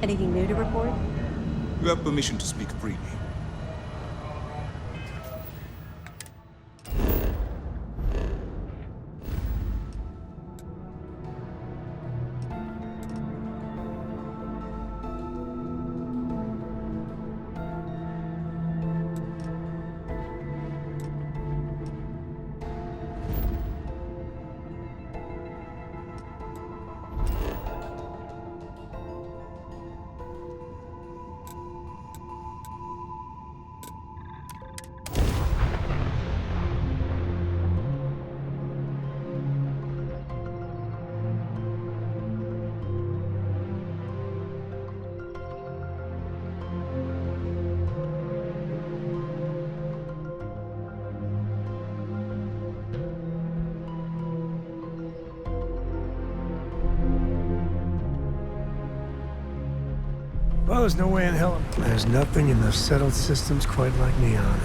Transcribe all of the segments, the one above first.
Anything new to report? You have permission to speak freely. Well, there's no way in hell. There's nothing in the settled systems quite like neon.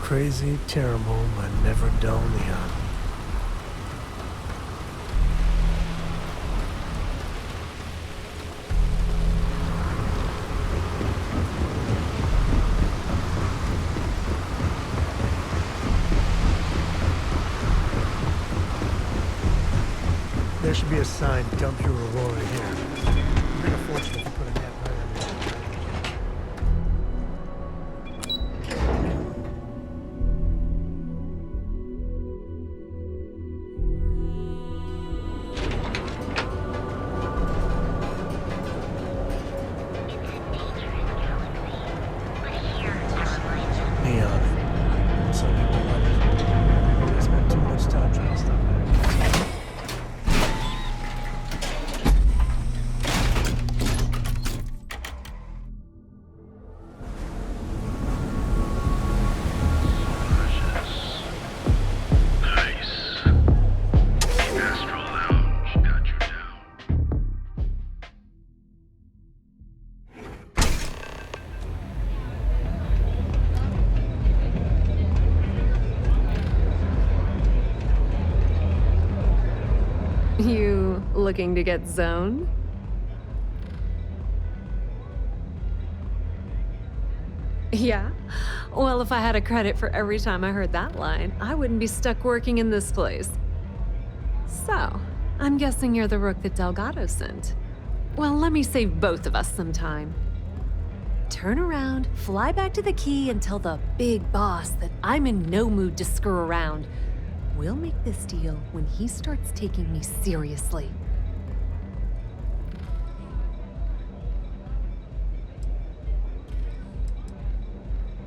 Crazy, terrible, but never dull neon. There should be a sign, dump your Aurora here. You're gonna fortune if you put a net right on it. Neon. Some people love it. They spend too much time trying to stop it. You looking to get zoned? Yeah? Well, if I had a credit for every time I heard that line, I wouldn't be stuck working in this place. So, I'm guessing you're the rook that Delgado sent. Well, let me save both of us some time. Turn around, fly back to the key, and tell the big boss that I'm in no mood to screw around. We'll make this deal when he starts taking me seriously.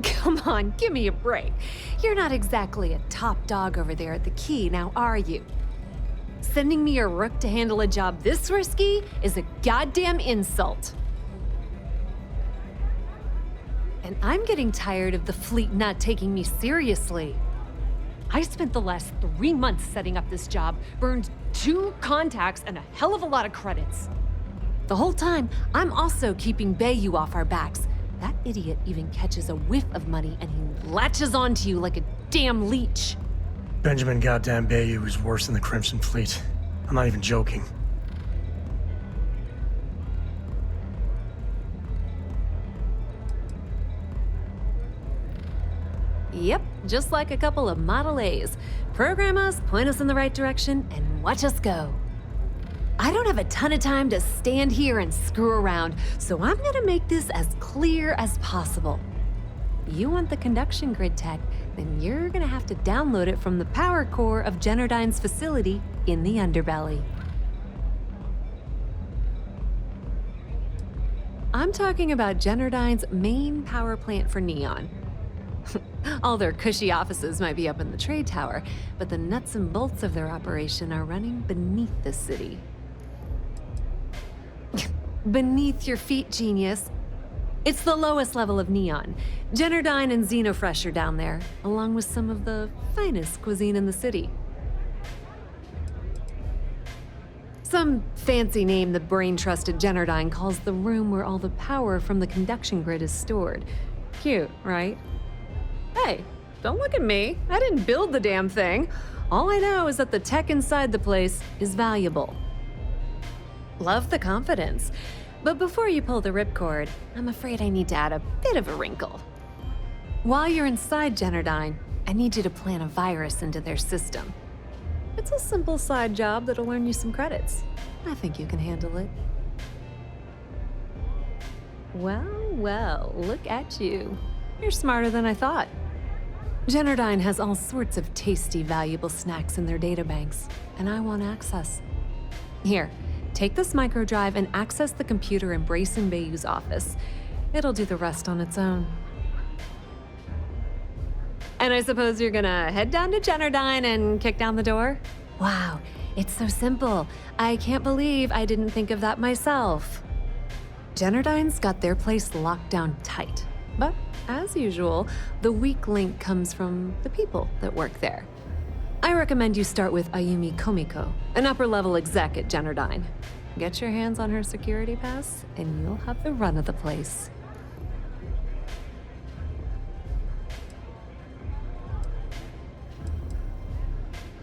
Come on, give me a break. You're not exactly a top dog over there at the key, now are you? Sending me a rook to handle a job this risky is a goddamn insult. And I'm getting tired of the fleet not taking me seriously. I spent the last 3 months setting up this job, burned 2 contacts and a hell of a lot of credits. The whole time, I'm also keeping Bayou off our backs. That idiot even catches a whiff of money and he latches onto you like a damn leech. Benjamin goddamn Bayou is worse than the Crimson Fleet. I'm not even joking. Yep, just like a couple of Model A's. Program us, point us in the right direction, and watch us go. I don't have a ton of time to stand here and screw around, so I'm gonna make this as clear as possible. You want the conduction grid tech, then you're gonna have to download it from the power core of Generdyne's facility in the underbelly. I'm talking about Generdyne's main power plant for Neon. All their cushy offices might be up in the trade tower, but the nuts and bolts of their operation are running beneath the city. Beneath your feet, genius. It's the lowest level of Neon. Generdyne and Xenofresh are down there, along with some of the finest cuisine in the city. Some fancy name the brain-trusted Generdyne calls the room where all the power from the conduction grid is stored. Cute, right? Hey, don't look at me. I didn't build the damn thing. All I know is that the tech inside the place is valuable. Love the confidence. But before you pull the ripcord, I'm afraid I need to add a bit of a wrinkle. While you're inside Generdyne, I need you to plant a virus into their system. It's a simple side job that'll earn you some credits. I think you can handle it. Well, well, look at you. You're smarter than I thought. Generdyne has all sorts of tasty, valuable snacks in their databanks, and I want access. Here, take this microdrive and access the computer in Brayson Bayou's office. It'll do the rest on its own. And I suppose you're gonna head down to Generdyne and kick down the door? Wow, it's so simple. I can't believe I didn't think of that myself. Generdyne's got their place locked down tight. But, as usual, the weak link comes from the people that work there. I recommend you start with Ayumi Komiko, an upper-level exec at Generdyne. Get your hands on her security pass, and you'll have the run of the place.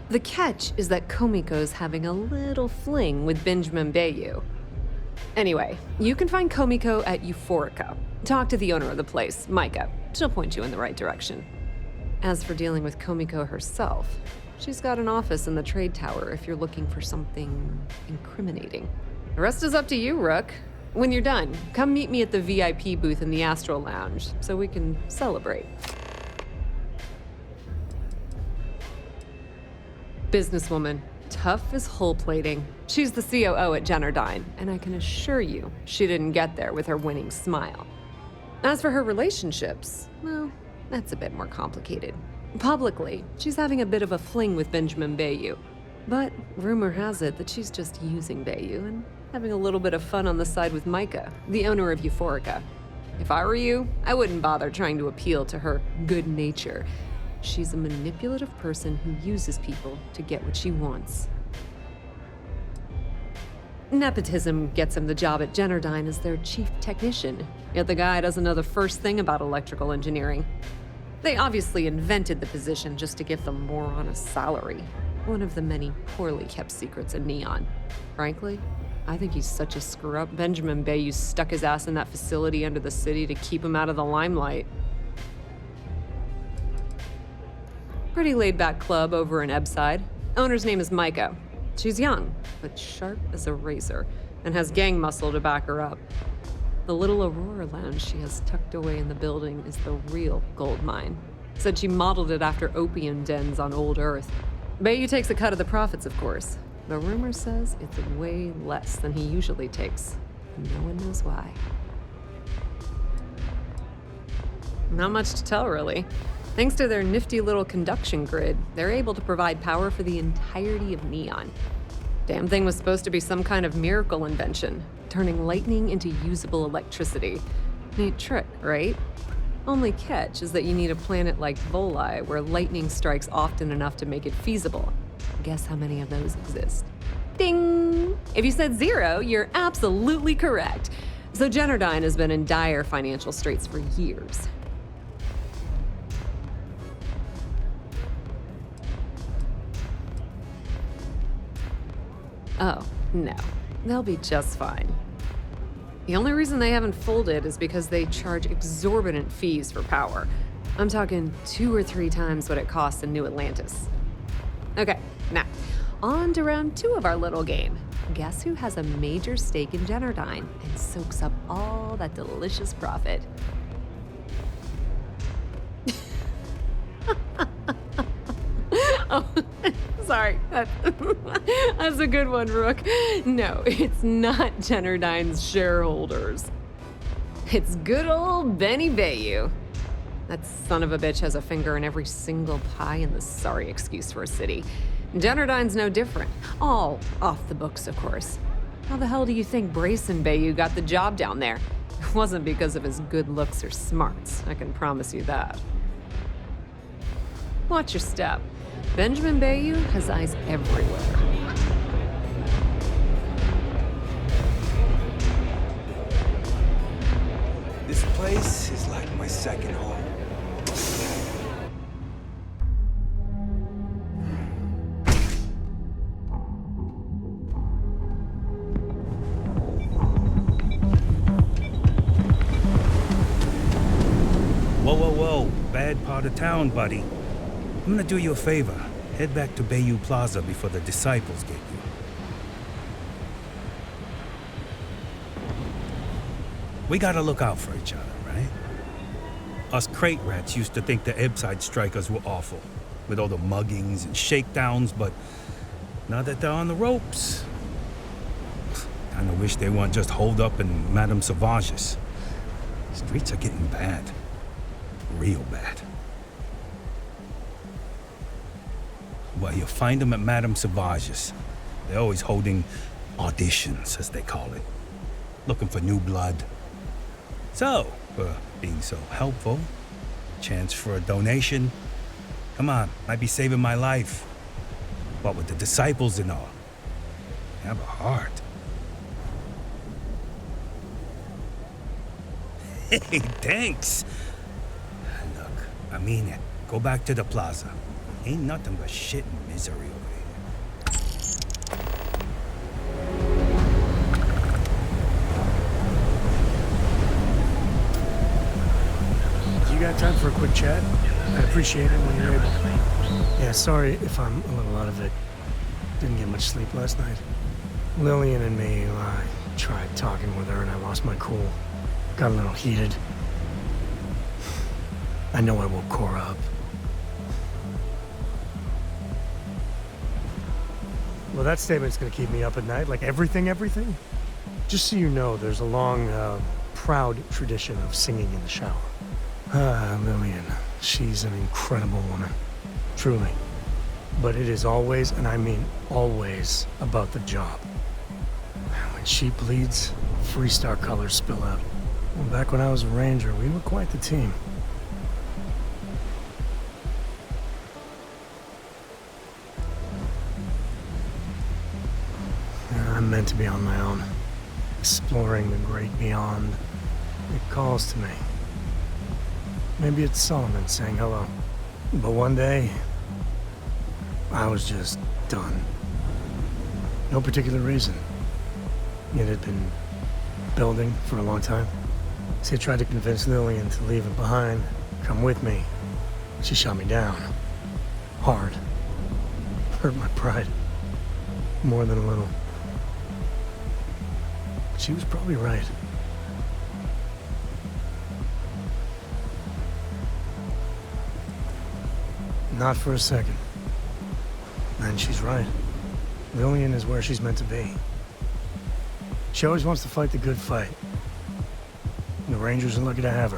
The catch is that Komiko's having a little fling with Benjamin Bayou. Anyway, you can find Komiko at Euphorica. Talk to the owner of the place, Micah. She'll point you in the right direction. As for dealing with Komiko herself, she's got an office in the trade tower if you're looking for something incriminating. The rest is up to you, Rook. When you're done, come meet me at the VIP booth in the Astral Lounge so we can celebrate. Businesswoman, tough as hull plating. She's the COO at Generdyne, and I can assure you she didn't get there with her winning smile. As for her relationships, well, that's a bit more complicated. Publicly, she's having a bit of a fling with Benjamin Bayou. But rumor has it that she's just using Bayou and having a little bit of fun on the side with Micah, the owner of Euphorica. If I were you, I wouldn't bother trying to appeal to her good nature. She's a manipulative person who uses people to get what she wants. Nepotism gets him the job at Generdyne as their chief technician, yet the guy doesn't know the first thing about electrical engineering. They obviously invented the position just to give them more on a salary. One of the many poorly kept secrets in Neon. Frankly, I think he's such a screw-up. Benjamin Bayou stuck his ass in that facility under the city to keep him out of the limelight. Pretty laid-back club over in Ebbside. Owner's name is Micah. She's young, but sharp as a razor, and has gang muscle to back her up. The little Aurora lounge she has tucked away in the building is the real gold mine. Said she modeled it after opium dens on old Earth. Bayou takes a cut of the profits, of course. The rumor says it's way less than he usually takes. No one knows why. Not much to tell, really. Thanks to their nifty little conduction grid, they're able to provide power for the entirety of Neon. Damn thing was supposed to be some kind of miracle invention, turning lightning into usable electricity. Neat trick, right? Only catch is that you need a planet like Voli, where lightning strikes often enough to make it feasible. Guess how many of those exist? Ding! If you said 0, you're absolutely correct. So Generdyne has been in dire financial straits for years. Oh, no. They'll be just fine. The only reason they haven't folded is because they charge exorbitant fees for power. I'm talking 2 or 3 times what it costs in New Atlantis. Okay, now, on to round 2 of our little game. Guess who has a major stake in Generdyne and soaks up all that delicious profit? Oh, sorry. That's a good one, Rook. No, it's not Generdyne's shareholders. It's good old Benny Bayou. That son of a bitch has a finger in every single pie in the sorry excuse for a city. Generdyne's no different. All off the books, of course. How the hell do you think Brayson Bayou got the job down there? It wasn't because of his good looks or smarts, I can promise you that. Watch your step. Benjamin Bayou has eyes everywhere. This place is like my second home. out of town, buddy. I'm gonna do you a favor. Head back to Bayou Plaza before the disciples get you. We gotta look out for each other, right? Us crate rats used to think the Ebbside strikers were awful, with all the muggings and shakedowns, but now that they're on the ropes, kinda wish they weren't just holed up in Madame Sauvage's. Streets are getting bad. Real bad. Well, you'll find them at Madame Sauvage's. They're always holding auditions, as they call it. Looking for new blood. So, for being so helpful, chance for a donation. Come on, might be saving my life. What with the disciples and all. Have a heart. Hey, thanks. Look, I mean it. Go back to the plaza. Ain't nothing but shit and misery over here. You got time for a quick chat? I'd appreciate it when you're able. Yeah, sorry if I'm a little out of it. Didn't get much sleep last night. Lillian and me, I tried talking with her and I lost my cool. Got a little heated. I know I woke Cora up. Well, that statement's gonna keep me up at night, like everything? Just so you know, there's a long, proud tradition of singing in the shower. Lillian, she's an incredible woman. Truly. But it is always, and I mean always, about the job. When she bleeds, Freestar colors spill out. Well, back when I was a ranger, we were quite the team. I'm meant to be on my own, exploring the great beyond. It calls to me. Maybe it's Solomon saying hello. But one day, I was just done. No particular reason. It had been building for a long time. See, I tried to convince Lillian to leave it behind, come with me. She shot me down. Hard. Hurt my pride. More than a little. She was probably right. Not for a second. And she's right. Lillian is where she's meant to be. She always wants to fight the good fight. The Rangers are lucky to have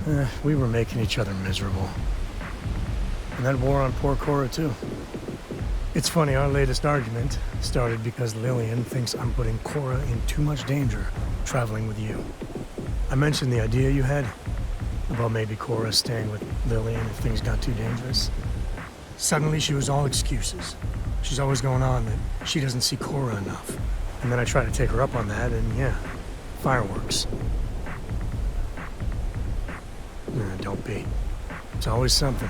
her. We were making each other miserable. And that wore on poor Cora, too. It's funny, our latest argument started because Lillian thinks I'm putting Cora in too much danger traveling with you. I mentioned the idea you had about maybe Cora staying with Lillian if things got too dangerous. Suddenly she was all excuses. She's always going on that she doesn't see Cora enough. And then I try to take her up on that and yeah, fireworks. Don't be. It's always something.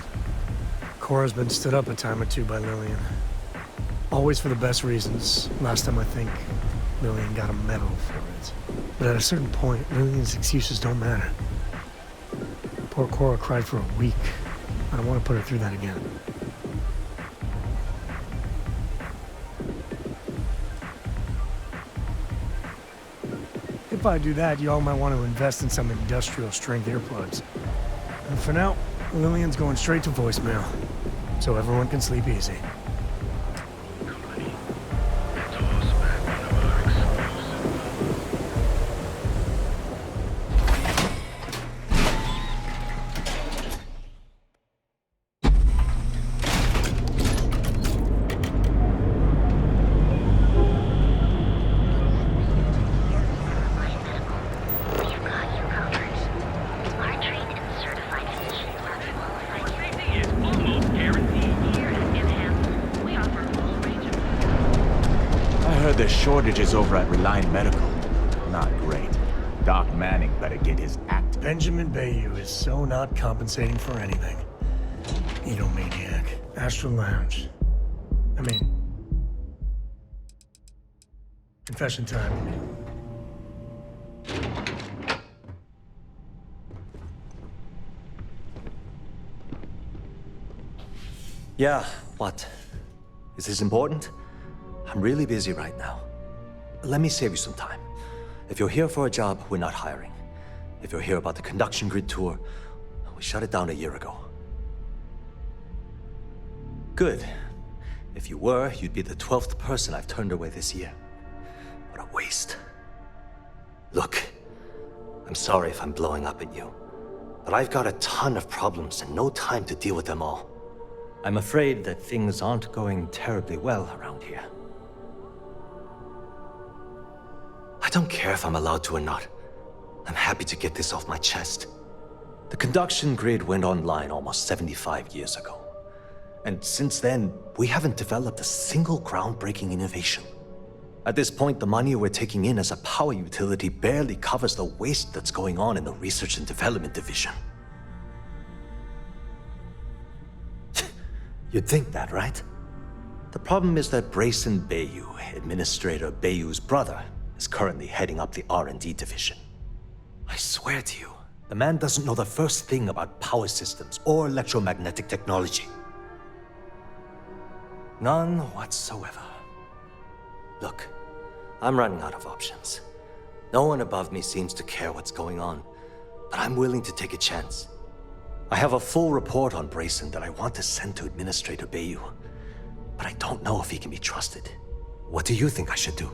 Cora's been stood up a time or two by Lillian. Always for the best reasons. Last time I think Lillian got a medal for it. But at a certain point, Lillian's excuses don't matter. Poor Cora cried for a week. I don't want to put her through that again. If I do that, you all might want to invest in some industrial strength earplugs. And for now, Lillian's going straight to voicemail, so everyone can sleep easy. There's shortages over at Reliant Medical. Not great. Doc Manning better get his act. Benjamin Bayou is so not compensating for anything. Edomaniac. Astral Lounge. I mean... confession time. Yeah, what? Is this important? I'm really busy right now. Let me save you some time. If you're here for a job, we're not hiring. If you're here about the conduction grid tour, we shut it down a year ago. Good. If you were, you'd be the 12th person I've turned away this year. What a waste. Look, I'm sorry if I'm blowing up at you, but I've got a ton of problems and no time to deal with them all. I'm afraid that things aren't going terribly well around here. I don't care if I'm allowed to or not. I'm happy to get this off my chest. The conduction grid went online almost 75 years ago. And since then, we haven't developed a single groundbreaking innovation. At this point, the money we're taking in as a power utility barely covers the waste that's going on in the research and development division. You'd think that, right? The problem is that Brayson Bayou, Administrator Bayou's brother, is currently heading up the R&D division. I swear to you, the man doesn't know the first thing about power systems or electromagnetic technology. None whatsoever. Look, I'm running out of options. No one above me seems to care what's going on, but I'm willing to take a chance. I have a full report on Brayson that I want to send to Administrator Bayou, but I don't know if he can be trusted. What do you think I should do?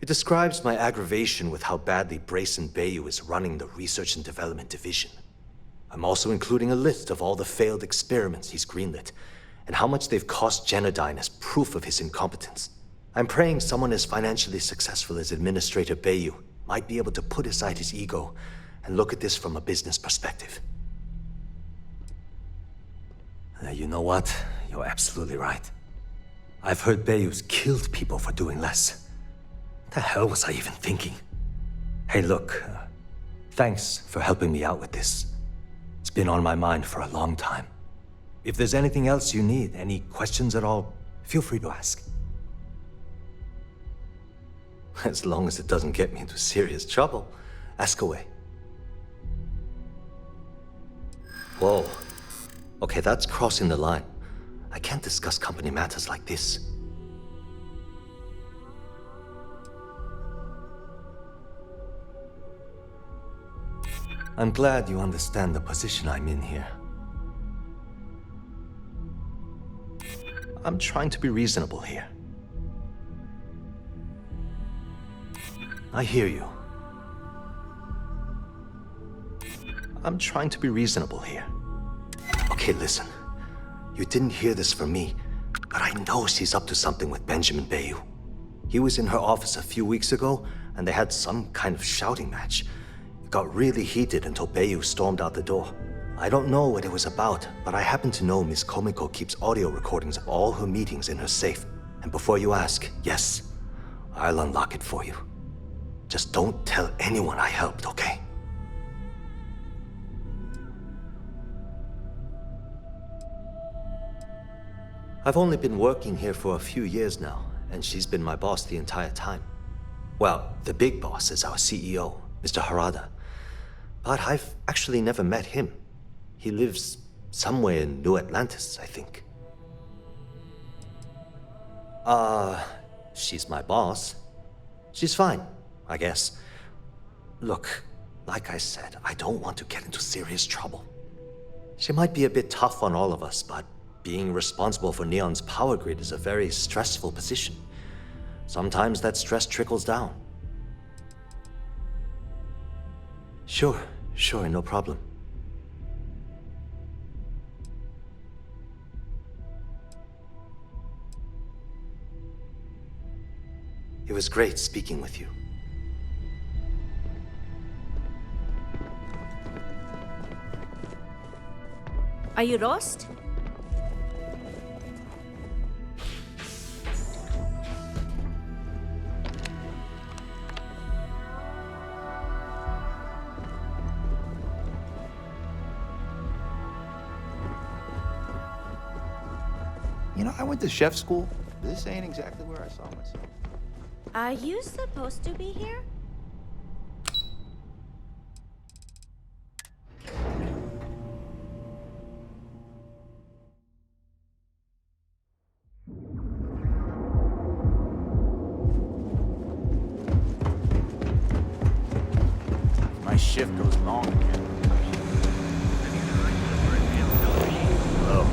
It describes my aggravation with how badly Brayson Bayou is running the Research and Development Division. I'm also including a list of all the failed experiments he's greenlit, and how much they've cost Genodyne as proof of his incompetence. I'm praying someone as financially successful as Administrator Bayou might be able to put aside his ego and look at this from a business perspective. You know what? You're absolutely right. I've heard Bayou's killed people for doing less. What the hell was I even thinking? Hey, look, thanks for helping me out with this. It's been on my mind for a long time. If there's anything else you need, any questions at all, feel free to ask. As long as it doesn't get me into serious trouble, ask away. Whoa. Okay, that's crossing the line. I can't discuss company matters like this. I'm glad you understand the position I'm in here. I'm trying to be reasonable here. I hear you. I'm trying to be reasonable here. Okay, listen. You didn't hear this from me, but I know she's up to something with Benjamin Bayou. He was in her office a few weeks ago, and they had some kind of shouting match. It got really heated until Bayou stormed out the door. I don't know what it was about, but I happen to know Miss Komiko keeps audio recordings of all her meetings in her safe. And before you ask, yes, I'll unlock it for you. Just don't tell anyone I helped, okay? I've only been working here for a few years now, and she's been my boss the entire time. Well, the big boss is our CEO, Mr. Harada. But I've actually never met him. He lives somewhere in New Atlantis, I think. She's my boss. She's fine, I guess. Look, like I said, I don't want to get into serious trouble. She might be a bit tough on all of us, but being responsible for Neon's power grid is a very stressful position. Sometimes that stress trickles down. Sure, no problem. It was great speaking with you. Are you lost? You know, I went to chef school. This ain't exactly where I saw myself. Are you supposed to be here? my shift goes long again. Hello.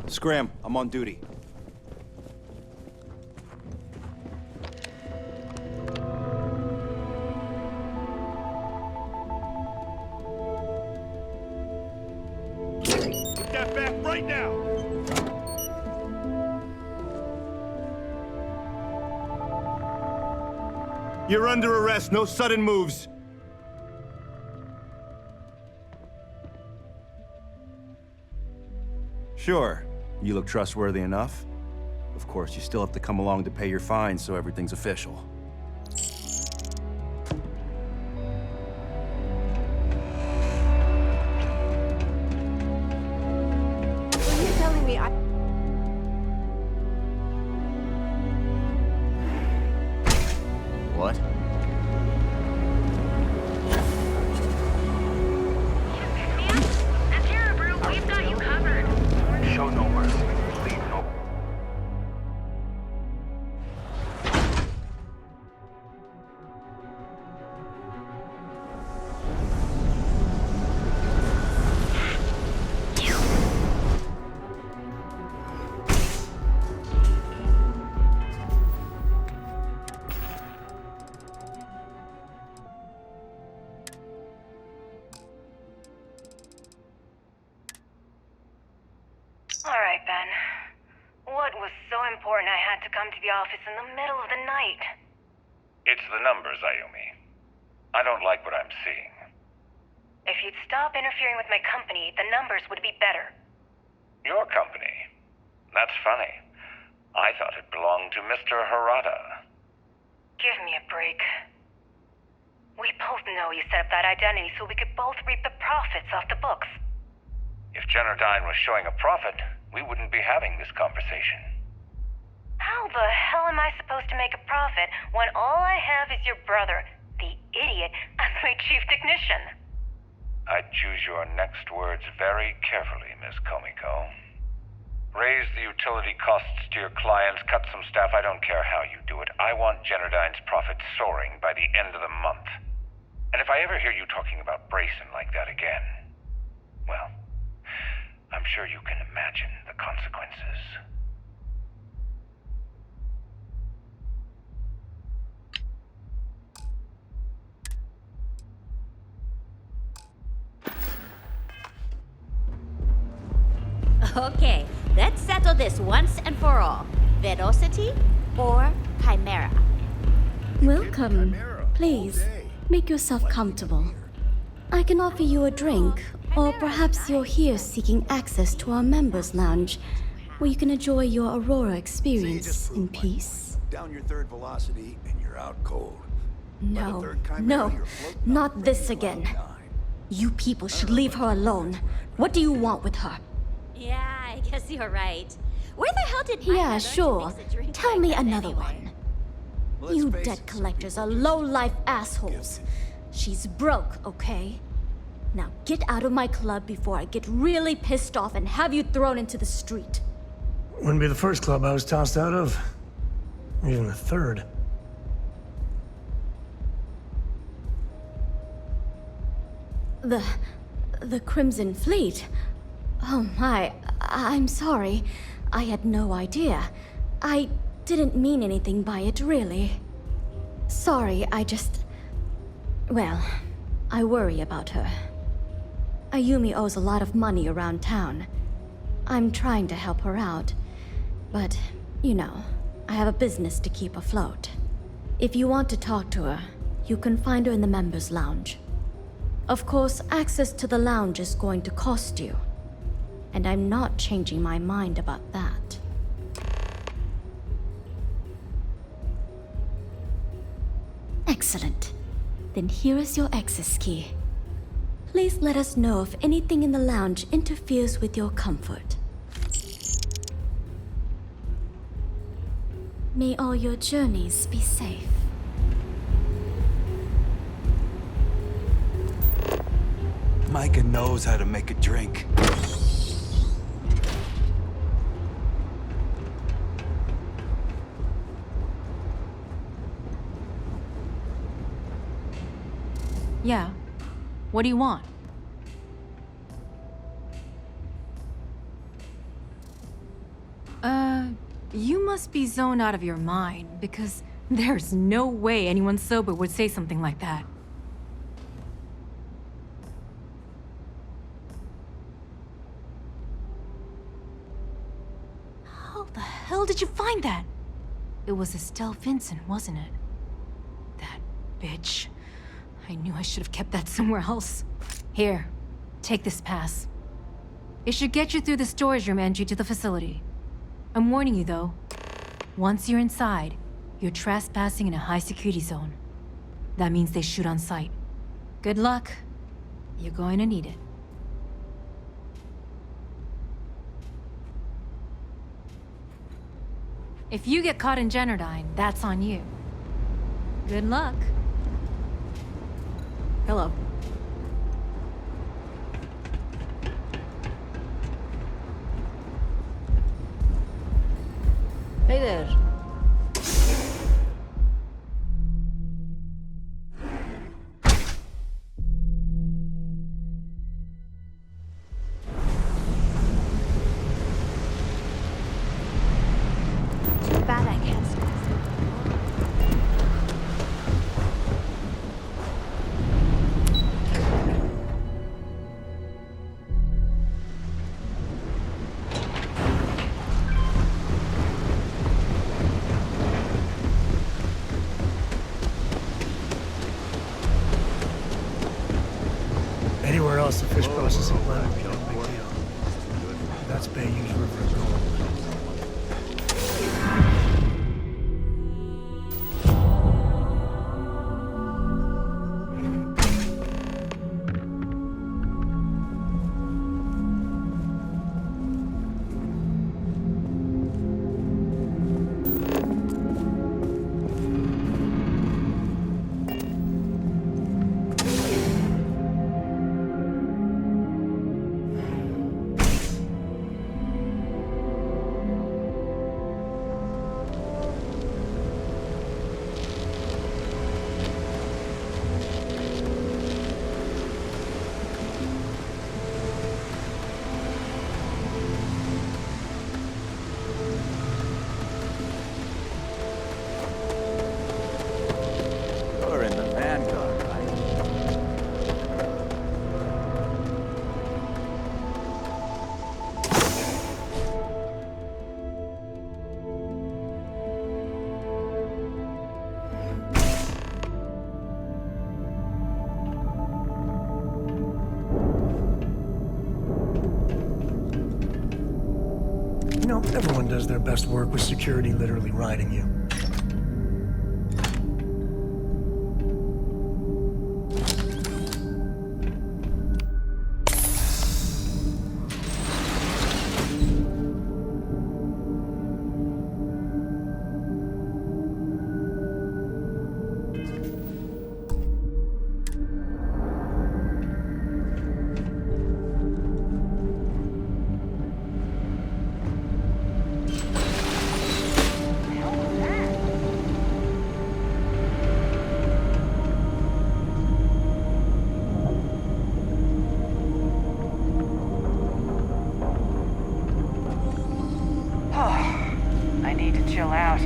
Scram, I'm on duty. Put that back right now! You're under arrest, no sudden moves. Sure, you look trustworthy enough. Of course, you still have to come along to pay your fine, so everything's official. So you're telling me What? We've got you covered. Show no mercy. Leave no... All right, Ben. What was so important I had to come to the office in the middle of the night? It's the numbers, Ayumi. I don't like what I'm seeing. If you'd stop interfering with my company, the numbers would be better. Your company? That's funny. I thought it belonged to Mr. Harada. Give me a break. We both know you set up that identity so we could both reap the profits off the books. If Generdyne was showing a profit, we wouldn't be having this conversation. How the hell am I supposed to make a profit when all I have is your brother, the idiot, as my chief technician? I'd choose your next words very carefully, Miss Komiko. Raise the utility costs to your clients, cut some staff, I don't care how you do it. I want Generdyne's profits soaring by the end of the month. And if I ever hear you talking about Brayson like that again, well, I'm sure you can imagine the consequences. Okay, let's settle this once and for all. Velocity or Chimera? Welcome. Please, make yourself comfortable. I can offer you a drink, or perhaps you're here seeking access to our members' lounge, where you can enjoy your Aurora experience in peace. Down your third velocity and you're out cold. No, not this again. You people should leave her alone. What do you want with her? Yeah, I guess you're right. Where the hell did Yeah, sure. Tell me another one. You debt collectors are low-life assholes. She's broke, okay? Now get out of my club before I get really pissed off and have you thrown into the street. Wouldn't be the first club I was tossed out of. Or even the third. The Crimson Fleet? Oh my, I'm sorry. I had no idea. I didn't mean anything by it, really. Sorry, well, I worry about her. Ayumi owes a lot of money around town. I'm trying to help her out. But, you know, I have a business to keep afloat. If you want to talk to her, you can find her in the members' lounge. Of course, access to the lounge is going to cost you. And I'm not changing my mind about that. Excellent. Then here is your access key. Please let us know if anything in the lounge interferes with your comfort. May all your journeys be safe. Micah knows how to make a drink. Yeah. What do you want? You must be zoned out of your mind, because there's no way anyone sober would say something like that. How the hell did you find that? It was Estelle Vincent, wasn't it? That bitch. I knew I should have kept that somewhere else. Here, take this pass. It should get you through the storage room entry to the facility. I'm warning you, though. Once you're inside, you're trespassing in a high-security zone. That means they shoot on sight. Good luck. You're going to need it. If you get caught in Generdyne, that's on you. Good luck. Hello. Hey there. Too bad I can't stop. Anywhere else, the fish processing plant would be no big deal. That's Bayou's River of Gold. You're in the Vanguard, right? You know, everyone does their best work with security literally riding you. I need to chill out.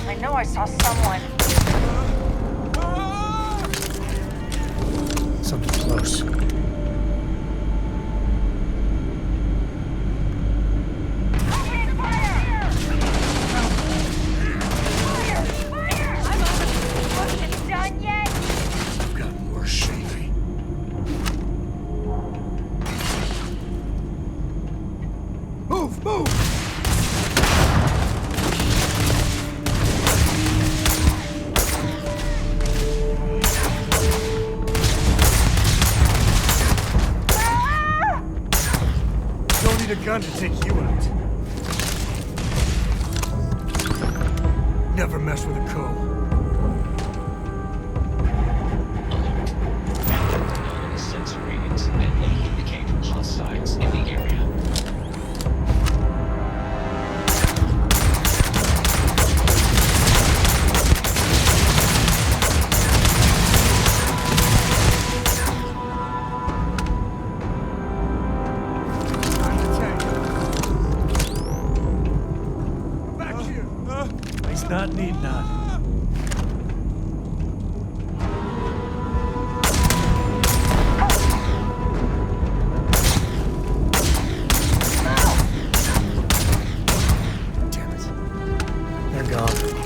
I know I saw someone. Something close. Done yet? gun to take you out. Never mess with a co. Sensor readings that may indicate hostiles in the area. Not need not. Damn it. They're gone.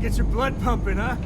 Get your blood pumping, huh?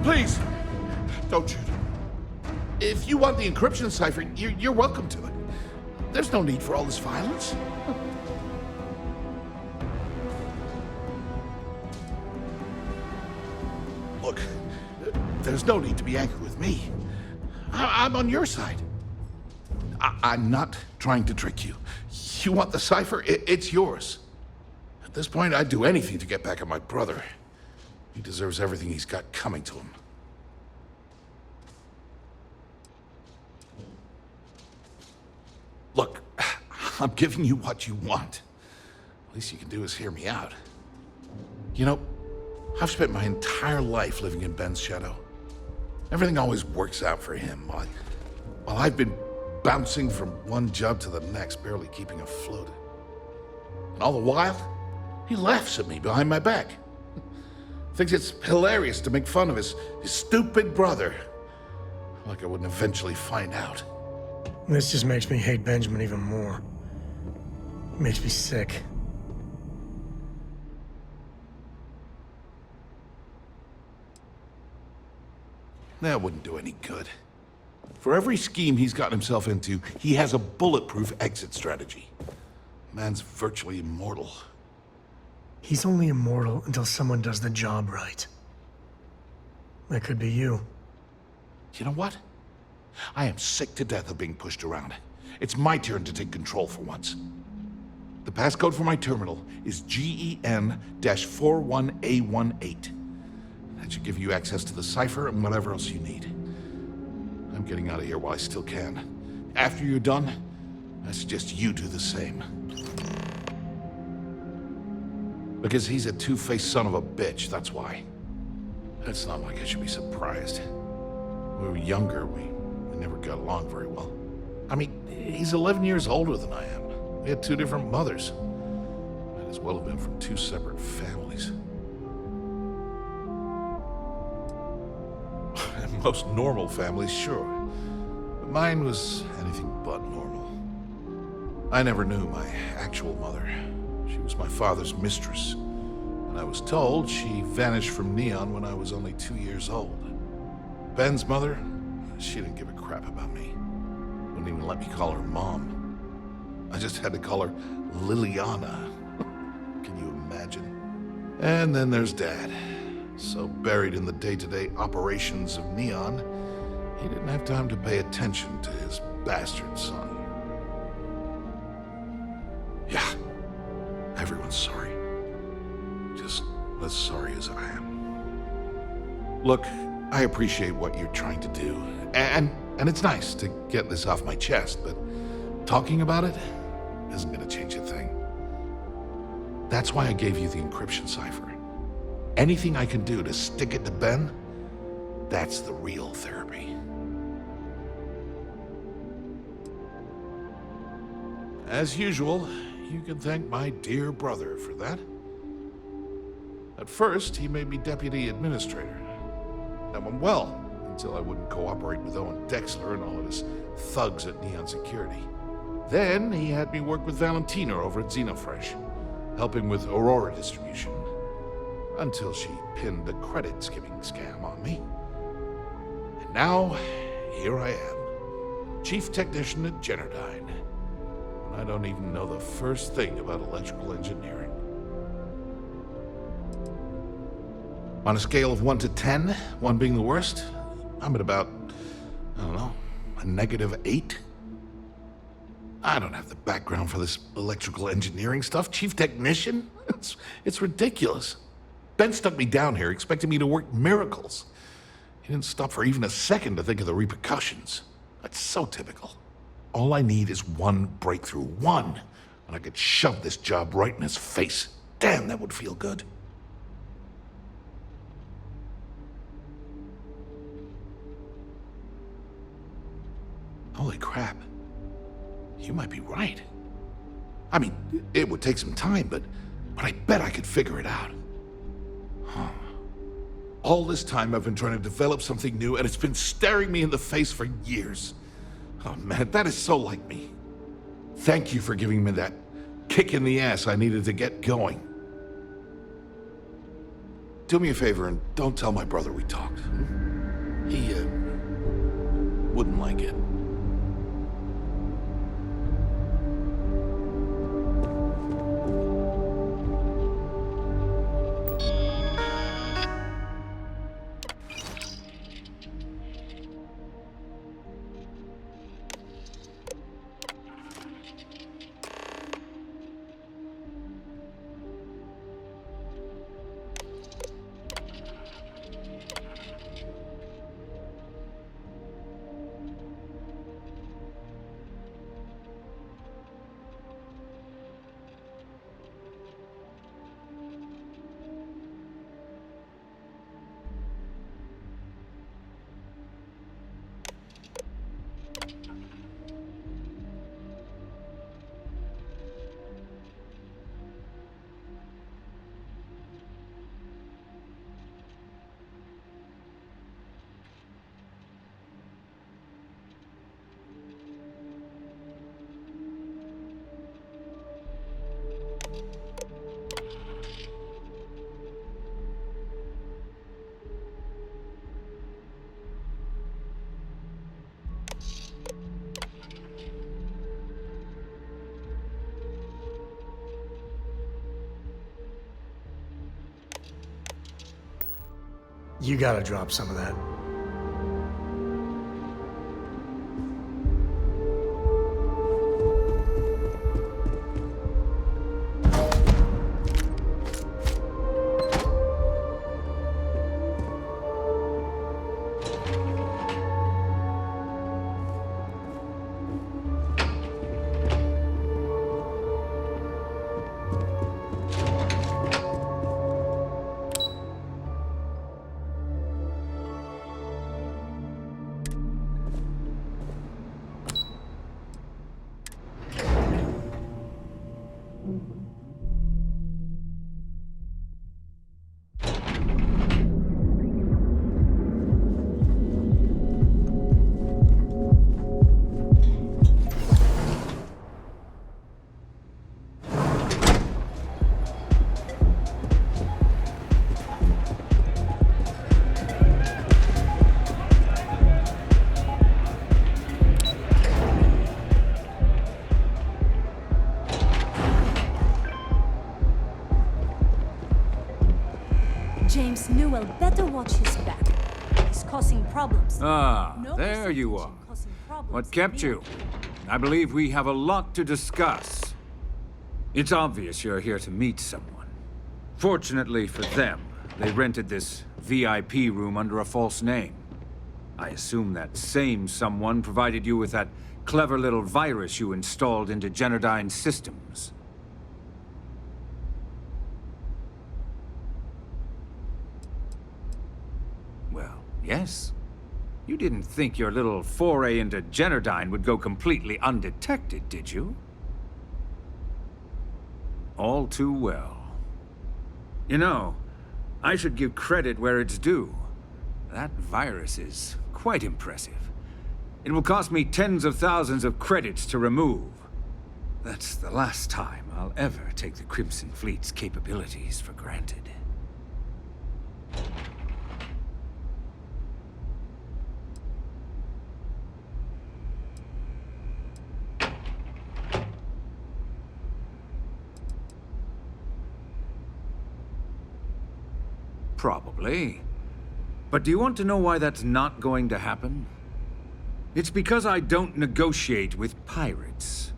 Please, don't shoot. If you want the encryption cipher, you're welcome to it. There's no need for all this violence. Look, there's no need to be angry with me. I'm on your side. I'm not trying to trick you. You want the cipher? It's yours. At this point, I'd do anything to get back at my brother. He deserves everything he's got coming to him. Look, I'm giving you what you want. Least you can do is hear me out. You know, I've spent my entire life living in Ben's shadow. Everything always works out for him, while I've been bouncing from one job to the next, barely keeping afloat. And all the while, he laughs at me behind my back. Thinks it's hilarious to make fun of his stupid brother. Like I wouldn't eventually find out. This just makes me hate Benjamin even more. It makes me sick. That wouldn't do any good. For every scheme he's gotten himself into, he has a bulletproof exit strategy. Man's virtually immortal. He's only immortal until someone does the job right. That could be you. You know what? I am sick to death of being pushed around. It's my turn to take control for once. The passcode for my terminal is GEN-41A18. That should give you access to the cipher and whatever else you need. I'm getting out of here while I still can. After you're done, I suggest you do the same. Because he's a two-faced son of a bitch, that's why. It's not like I should be surprised. When we were younger, we never got along very well. I mean, he's 11 years older than I am. We had two different mothers. Might as well have been from two separate families. And most normal families, sure. But mine was anything but normal. I never knew my actual mother. She was my father's mistress. And I was told she vanished from Neon when I was only 2 years old. Ben's mother, she didn't give a crap about me. Wouldn't even let me call her Mom. I just had to call her Liliana. Can you imagine? And then there's Dad. So buried in the day-to-day operations of Neon, he didn't have time to pay attention to his bastard son. Yeah, everyone's sorry. Just as sorry as I am. Look, I appreciate what you're trying to do, and it's nice to get this off my chest, but talking about it isn't gonna change a thing. That's why I gave you the encryption cipher. Anything I can do to stick it to Ben, that's the real therapy. As usual, you can thank my dear brother for that. At first, he made me deputy administrator. That went well, until I wouldn't cooperate with Owen Dexler and all of his thugs at Neon Security. Then he had me work with Valentina over at Xenofresh, helping with Aurora distribution, until she pinned a credit skimming scam on me. And now, here I am, chief technician at Generdyne, and I don't even know the first thing about electrical engineering. On a scale of 1 to 10, 1 being the worst, I'm at about, I don't know, a -8. I don't have the background for this electrical engineering stuff. Chief technician? It's ridiculous. Ben stuck me down here expecting me to work miracles. He didn't stop for even a second to think of the repercussions. That's so typical. All I need is one breakthrough. One. And I could shove this job right in his face. Damn, that would feel good. Holy crap. You might be right. I mean, it would take some time, but I bet I could figure it out. Huh. All this time I've been trying to develop something new, and it's been staring me in the face for years. Oh man, that is so like me. Thank you for giving me that kick in the ass I needed to get going. Do me a favor and don't tell my brother we talked. He, wouldn't like it. You gotta drop some of that. James Newell better watch his back. He's causing problems. Ah, there you are. What kept you? I believe we have a lot to discuss. It's obvious you're here to meet someone. Fortunately for them, they rented this VIP room under a false name. I assume that same someone provided you with that clever little virus you installed into Generdyne's systems. Well, yes. You didn't think your little foray into Generdyne would go completely undetected, did you? All too well. You know, I should give credit where it's due. That virus is quite impressive. It will cost me tens of thousands of credits to remove. That's the last time I'll ever take the Crimson Fleet's capabilities for granted. Probably. But do you want to know why that's not going to happen? It's because I don't negotiate with pirates.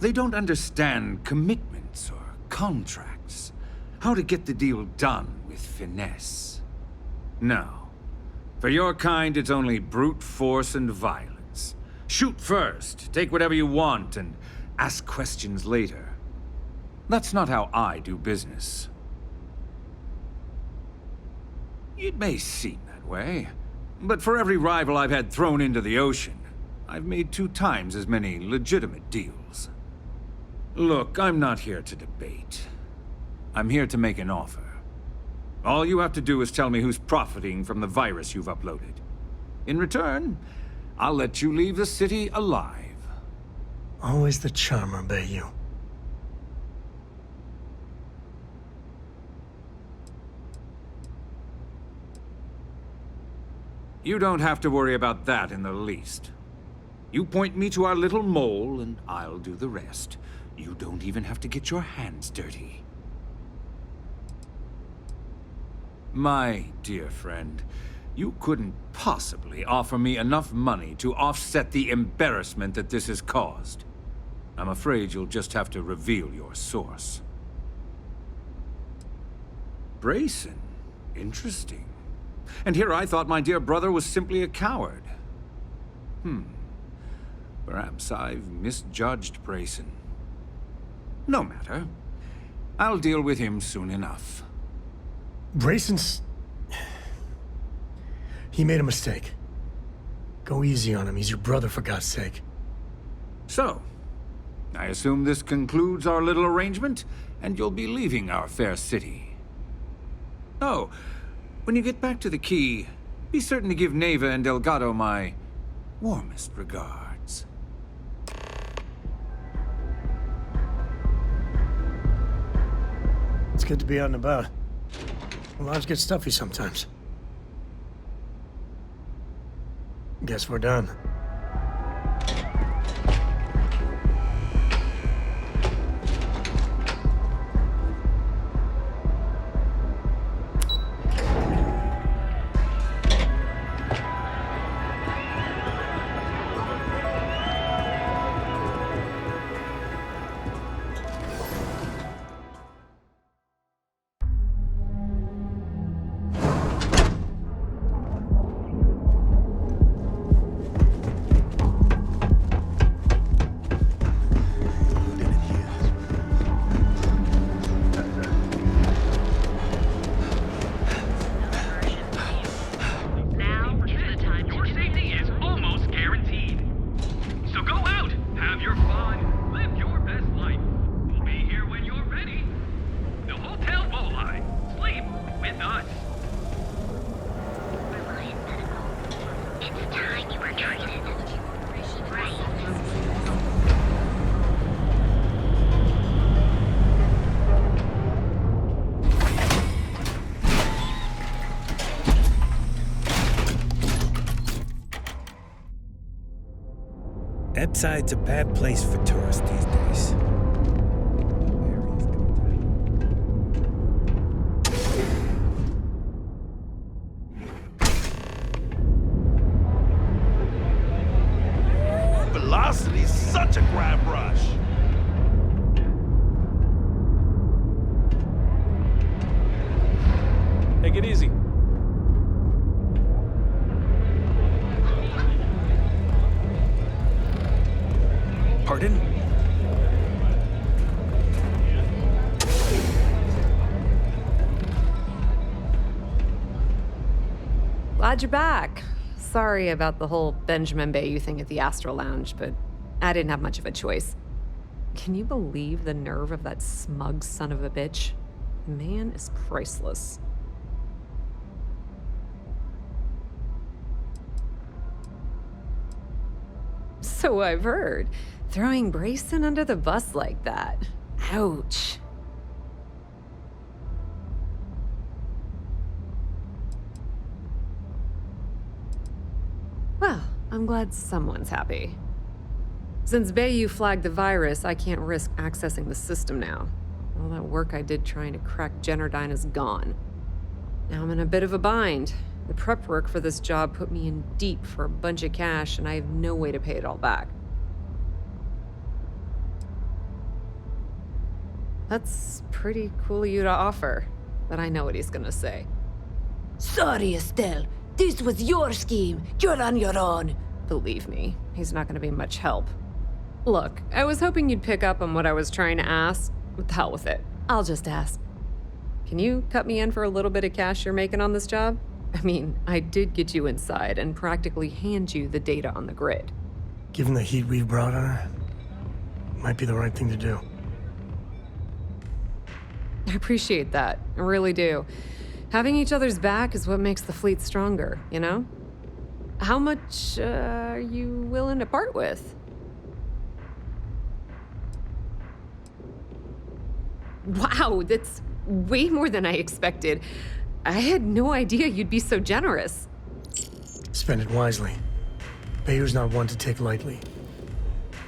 They don't understand commitments or contracts. How to get the deal done with finesse. No. For your kind, it's only brute force and violence. Shoot first, take whatever you want, and ask questions later. That's not how I do business. It may seem that way, but for every rival I've had thrown into the ocean, I've made 2 times as many legitimate deals. Look, I'm not here to debate. I'm here to make an offer. All you have to do is tell me who's profiting from the virus you've uploaded. In return, I'll let you leave the city alive. Always the charmer, Bayou. You don't have to worry about that in the least. You point me to our little mole, and I'll do the rest. You don't even have to get your hands dirty. My dear friend, you couldn't possibly offer me enough money to offset the embarrassment that this has caused. I'm afraid you'll just have to reveal your source. Brayson? Interesting. And here I thought my dear brother was simply a coward. Perhaps I've misjudged Brayson. No matter. I'll deal with him soon enough. Brayson's... He made a mistake. Go easy on him. He's your brother, for God's sake. So, I assume this concludes our little arrangement, and you'll be leaving our fair city. Oh, when you get back to the Key, be certain to give Neva and Delgado my warmest regards. It's good to be out and about. Lives get stuffy sometimes. Guess we're done. Epside's a bad place for tourists these days. Velocity's such a grab rush. Take it easy. Pardon? Glad you're back. Sorry about the whole Benjamin Bayou thing at the Astral Lounge, but I didn't have much of a choice. Can you believe the nerve of that smug son of a bitch? The man is priceless. So I've heard. Throwing Brayson under the bus like that. Ouch. Well, I'm glad someone's happy. Since Bayou flagged the virus, I can't risk accessing the system now. All that work I did trying to crack Generdyne is gone. Now I'm in a bit of a bind. The prep work for this job put me in deep for a bunch of cash, and I have no way to pay it all back. That's pretty cool of you to offer, but I know what he's gonna say. Sorry, Estelle. This was your scheme. You're on your own. Believe me, he's not gonna be much help. Look, I was hoping you'd pick up on what I was trying to ask. What the hell with it? I'll just ask. Can you cut me in for a little bit of cash you're making on this job? I mean, I did get you inside and practically hand you the data on the grid. Given the heat we've brought on her, might be the right thing to do. I appreciate that. I really do. Having each other's back is what makes the fleet stronger, you know? How much are you willing to part with? Wow, that's way more than I expected. I had no idea you'd be so generous. Spend it wisely. Bayou's not one to take lightly.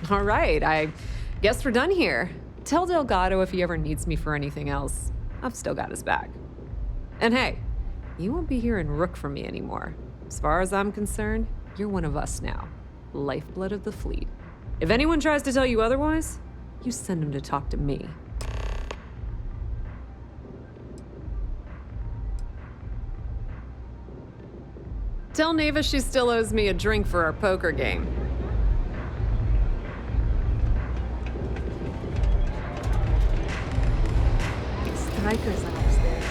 All right, I guess we're done here. Tell Delgado if he ever needs me for anything else. I've still got his back. And hey, you won't be hearing Rook from me anymore. As far as I'm concerned, you're one of us now. Lifeblood of the fleet. If anyone tries to tell you otherwise, you send them to talk to me. Tell Neva she still owes me a drink for our poker game. Strikers are upstairs.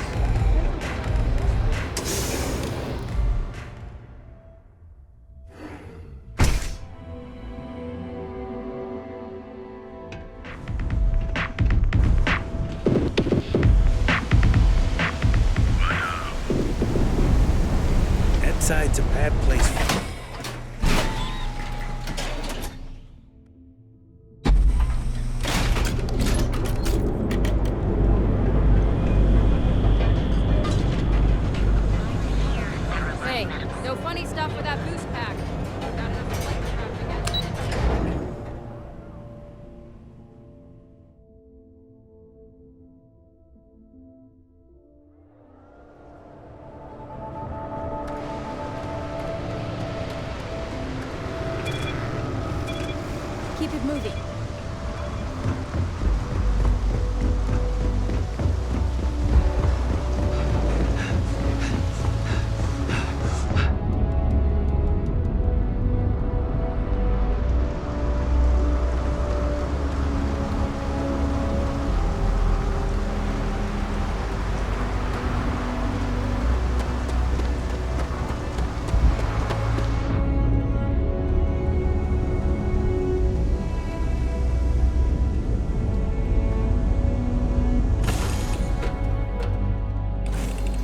That side's a bad place. Hey, no funny stuff with that boost pack. Got enough flight traffic as it is. Keep it moving.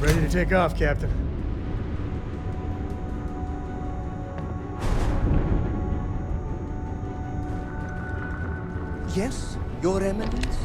Ready to take off, Captain. Yes, Your Eminence?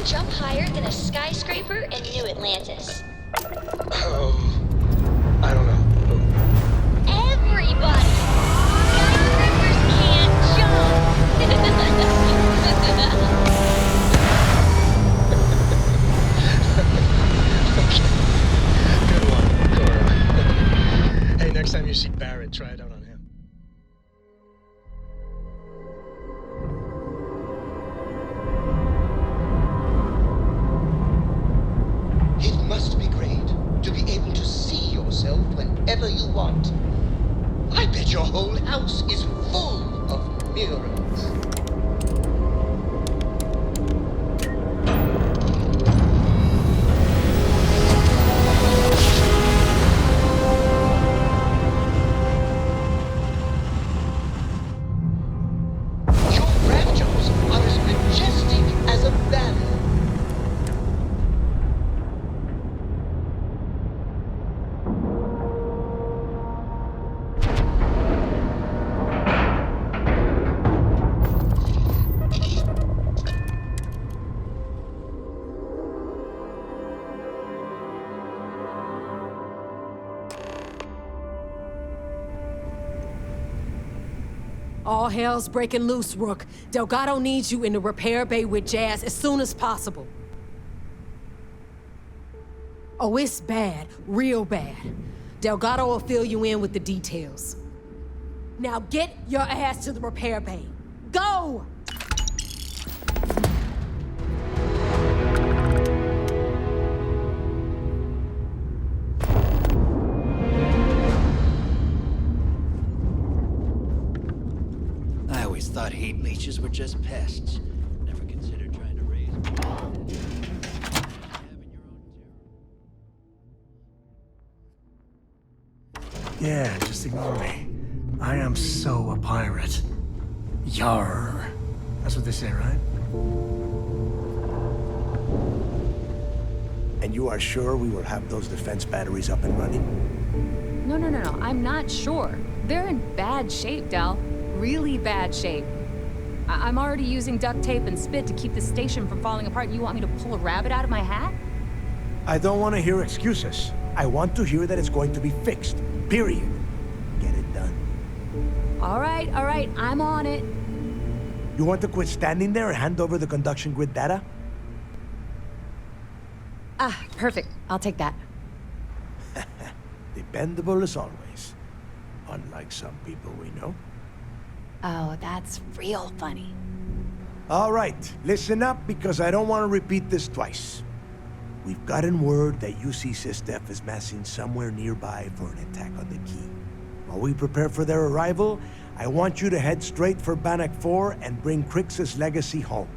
jump higher than a skyscraper in New Atlantis? I don't know. Everybody! Skyscrapers can't jump! Good one, Cora. Hey, next time you see Barrett, try it out on him. It must be great to be able to see yourself whenever you want. I bet your whole house is full of mirrors. Your raptors are as majestic as a ballet. All hell's breaking loose, Rook. Delgado needs you in the repair bay with Jazz as soon as possible. Oh, it's bad. Real bad. Delgado will fill you in with the details. Now get your ass to the repair bay. Go! I always thought heat leeches were just pests. Never considered trying to raise them. Yeah, just ignore me. I am so a pirate. Yarr. That's what they say, right? And you are sure we will have those defense batteries up and running? No, I'm not sure. They're in bad shape, Del. Really bad shape. I'm already using duct tape and spit to keep the station from falling apart. You want me to pull a rabbit out of my hat? I don't want to hear excuses. I want to hear that it's going to be fixed. Period. Get it done. All right, I'm on it. You want to quit standing there and hand over the conduction grid data? Ah, perfect. I'll take that. Dependable as always. Unlike some people we know. Oh, that's real funny. All right, listen up because I don't want to repeat this twice. We've gotten word that UC Systef is massing somewhere nearby for an attack on the key. While we prepare for their arrival, I want you to head straight for Bannock 4 and bring Crix's legacy home.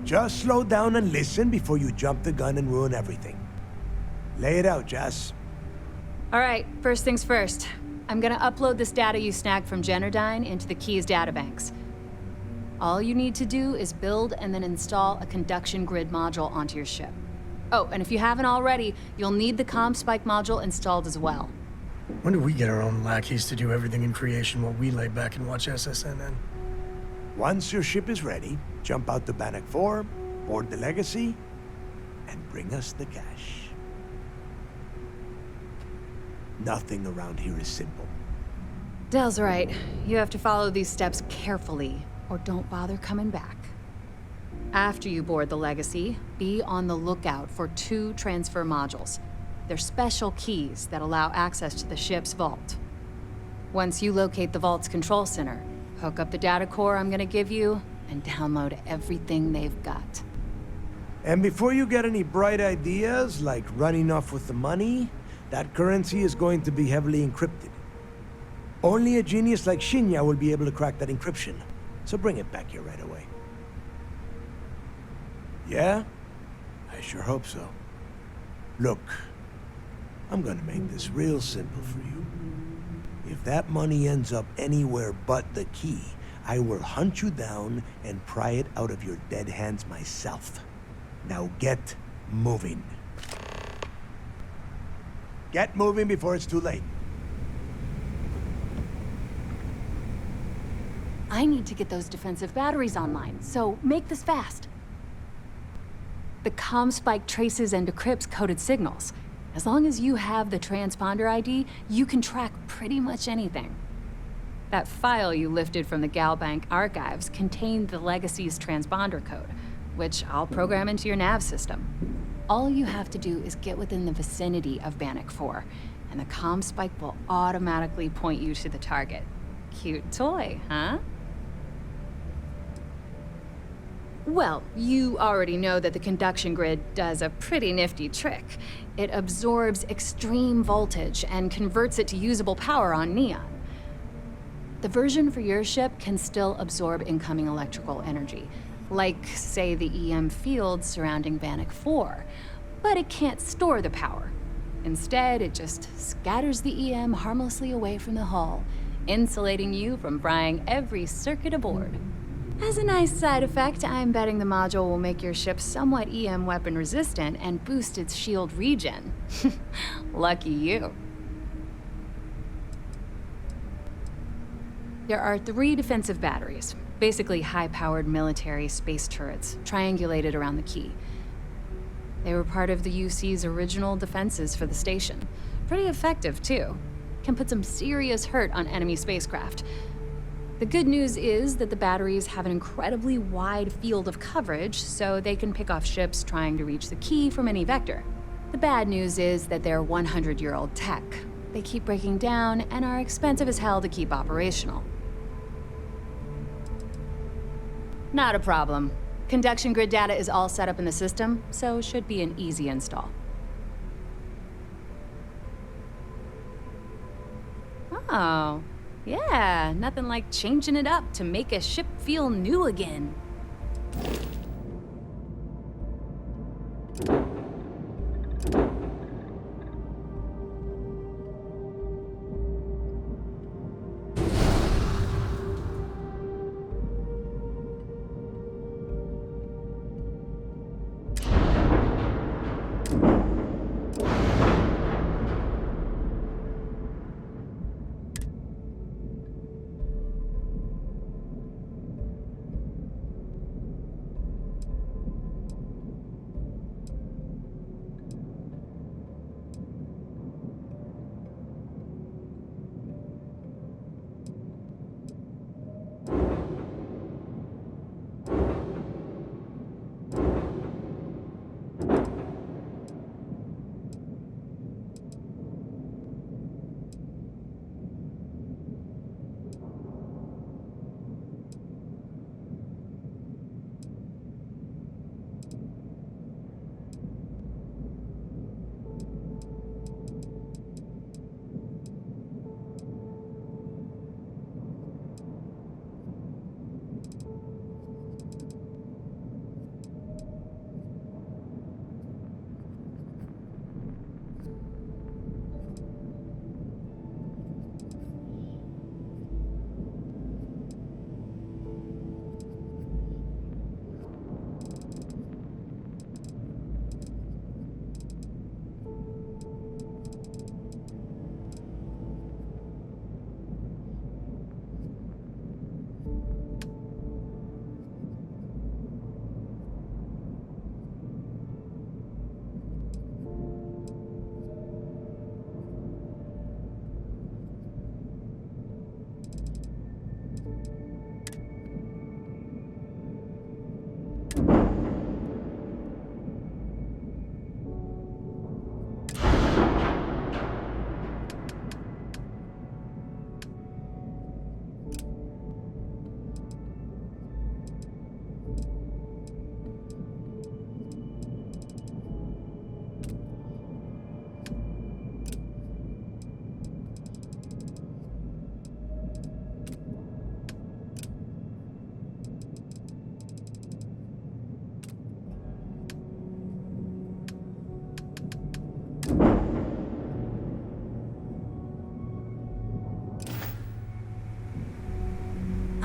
Just slow down and listen before you jump the gun and ruin everything. Lay it out, Jess. All right, first things first. I'm gonna upload this data you snagged from Generdyne into the Key's databanks. All you need to do is build and then install a conduction grid module onto your ship. Oh, and if you haven't already, you'll need the comm spike module installed as well. When do we get our own lackeys to do everything in creation while we lay back and watch SSNN? Once your ship is ready, jump out to Bannock 4, board the legacy, and bring us the cash. Nothing around here is simple. Del's right. You have to follow these steps carefully, or don't bother coming back. After you board the legacy, be on the lookout for 2 transfer modules. They're special keys that allow access to the ship's vault. Once you locate the vault's control center, hook up the data core I'm gonna give you, and download everything they've got. And before you get any bright ideas, like running off with the money, that currency is going to be heavily encrypted. Only a genius like Shinya will be able to crack that encryption. So bring it back here right away. Yeah? I sure hope so. Look, I'm gonna make this real simple for you. If that money ends up anywhere but the key, I will hunt you down and pry it out of your dead hands myself. Now get moving. Get moving before it's too late. I need to get those defensive batteries online, so make this fast. The comm spike traces and decrypts coded signals. As long as you have the transponder ID, you can track pretty much anything. That file you lifted from the Galbank archives contained the Legacy's transponder code, which I'll program into your nav system. All you have to do is get within the vicinity of Bannock 4, and the comm spike will automatically point you to the target. Cute toy, huh? Well, you already know that the conduction grid does a pretty nifty trick. It absorbs extreme voltage and converts it to usable power on Neon. The version for your ship can still absorb incoming electrical energy, like, say, the EM field surrounding Bannock 4, but it can't store the power. Instead, it just scatters the EM harmlessly away from the hull, insulating you from frying every circuit aboard. As a nice side effect, I'm betting the module will make your ship somewhat EM weapon resistant and boost its shield regen. Lucky you. There are 3 defensive batteries, basically high-powered military space turrets, triangulated around the key. They were part of the UC's original defenses for the station. Pretty effective, too. Can put some serious hurt on enemy spacecraft. The good news is that the batteries have an incredibly wide field of coverage, so they can pick off ships trying to reach the key from any vector. The bad news is that they're 100-year-old tech. They keep breaking down and are expensive as hell to keep operational. Not a problem. Conduction grid data is all set up in the system, so it should be an easy install. Oh, yeah, nothing like changing it up to make a ship feel new again.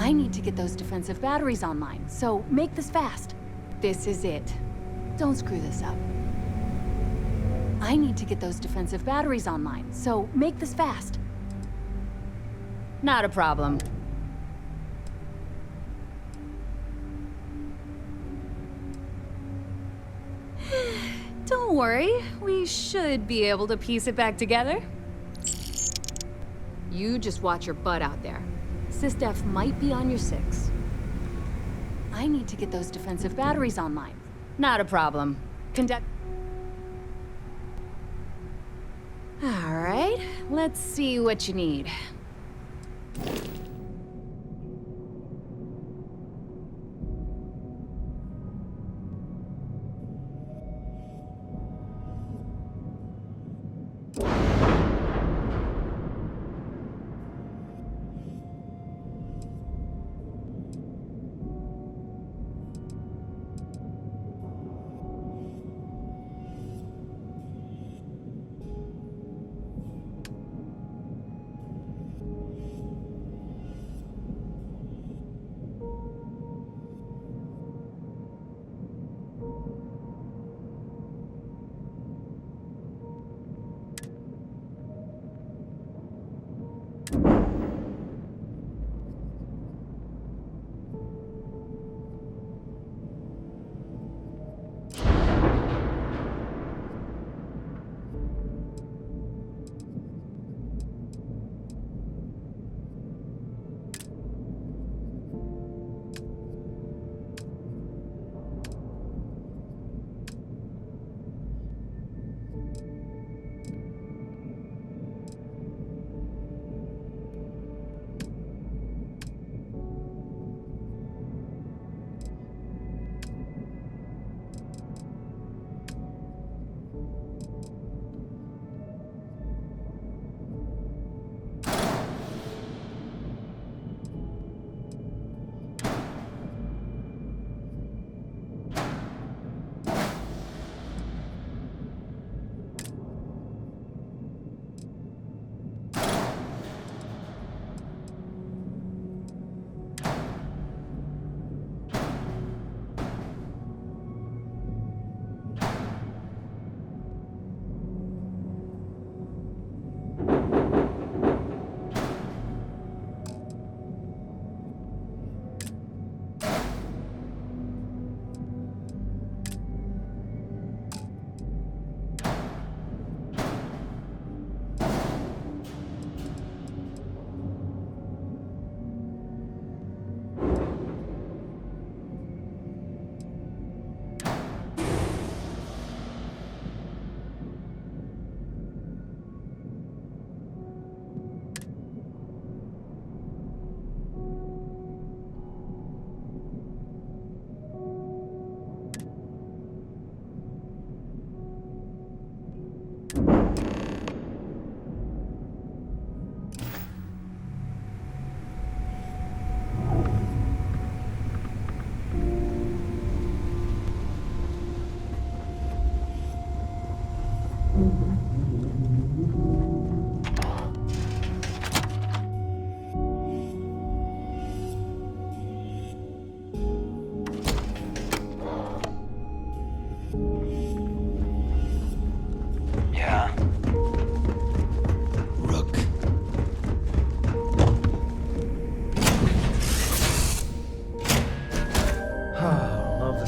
I need to get those defensive batteries online, so make this fast. This is it. Don't screw this up. I need to get those defensive batteries online, so make this fast. Not a problem. Don't worry, we should be able to piece it back together. You just watch your butt out there. SysDef might be on your 6. I need to get those defensive batteries online. Not a problem. All right, let's see what you need.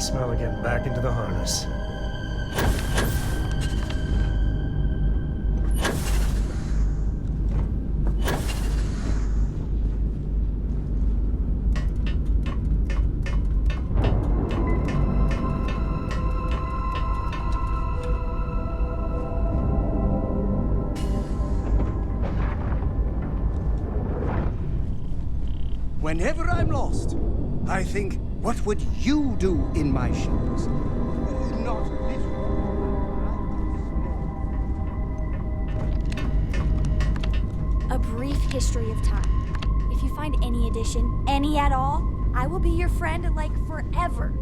Smell of getting back into the harness. Whenever I'm lost, I think, what would you do in my shoes? Not A brief history of time. If you find any addition, any at all, I will be your friend like forever.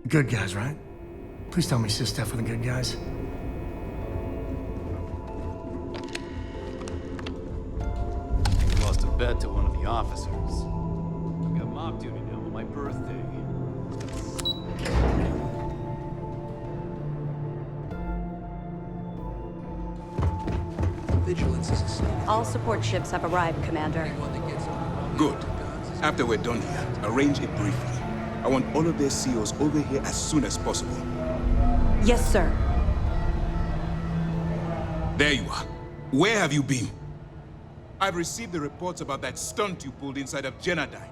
Good guys, right? Please tell me Sis Steph for the good guys. You lost a bet to one of the officers. I've got mob duty now on my birthday. Vigilance is asleep. All support ships have arrived, Commander. Good. After we're done here, arrange a briefing. I want all of their CEOs over here as soon as possible. Yes, sir. There you are. Where have you been? I've received the reports about that stunt you pulled inside of Genadine.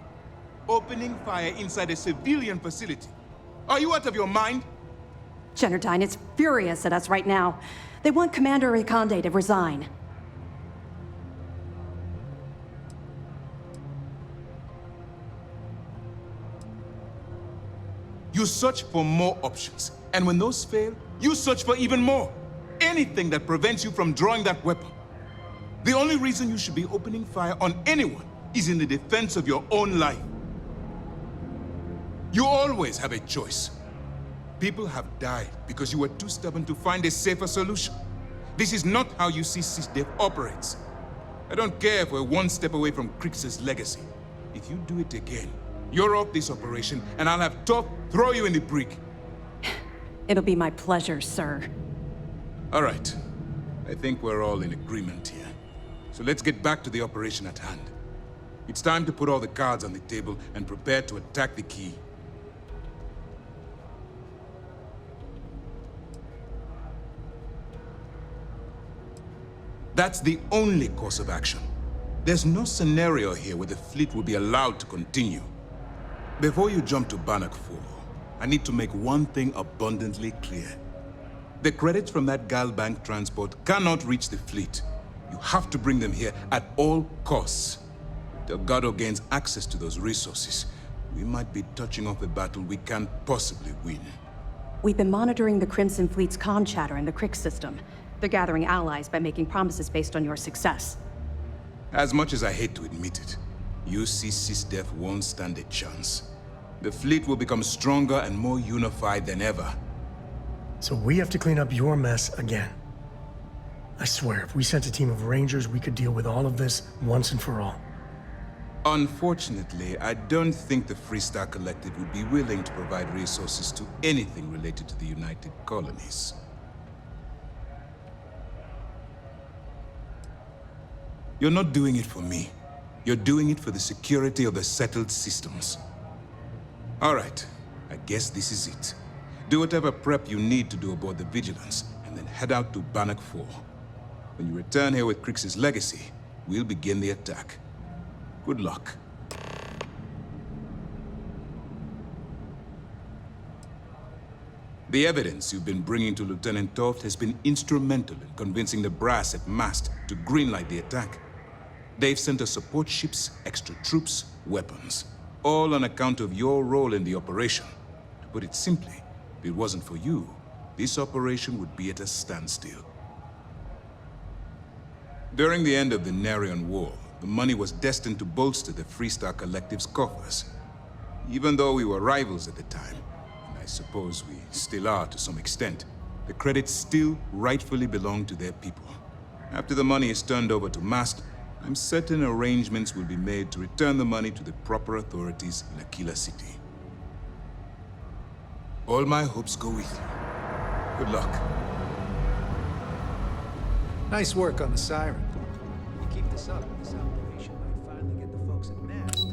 Opening fire inside a civilian facility. Are you out of your mind? Genadine is furious at us right now. They want Commander Recomiende to resign. You search for more options, and when those fail, you search for even more. Anything that prevents you from drawing that weapon. The only reason you should be opening fire on anyone is in the defense of your own life. You always have a choice. People have died because you were too stubborn to find a safer solution. This is not how you see SysDev operates. I don't care if we're one step away from Crix's legacy. If you do it again, you're off this operation, and I'll have Top throw you in the brig. It'll be my pleasure, sir. All right. I think we're all in agreement here. So let's get back to the operation at hand. It's time to put all the cards on the table and prepare to attack the key. That's the only course of action. There's no scenario here where the fleet will be allowed to continue. Before you jump to Bannock 4, I need to make one thing abundantly clear. The credits from that Galbank transport cannot reach the fleet. You have to bring them here at all costs. Delgado gains access to those resources. We might be touching off a battle we can't possibly win. We've been monitoring the Crimson Fleet's comm chatter in the Crix system. They're gathering allies by making promises based on your success. As much as I hate to admit it, UC SysDev won't stand a chance. The fleet will become stronger and more unified than ever. So we have to clean up your mess again. I swear, if we sent a team of Rangers, we could deal with all of this once and for all. Unfortunately, I don't think the Freestar Collective would be willing to provide resources to anything related to the United Colonies. You're not doing it for me. You're doing it for the security of the settled systems. All right, I guess this is it. Do whatever prep you need to do aboard the Vigilance, and then head out to Bannock 4. When you return here with Crix's legacy, we'll begin the attack. Good luck. The evidence you've been bringing to Lieutenant Toft has been instrumental in convincing the brass at Mast to greenlight the attack. They've sent us support ships, extra troops, weapons, all on account of your role in the operation. To put it simply, if it wasn't for you, this operation would be at a standstill. During the end of the Narion War, the money was destined to bolster the Freestar Collective's coffers. Even though we were rivals at the time, and I suppose we still are to some extent, the credits still rightfully belong to their people. After the money is turned over to Mast, I'm certain arrangements will be made to return the money to the proper authorities in Aquila City. All my hopes go with you. Good luck. Nice work on the siren. You keep this up, this operation might finally get the folks at Mast.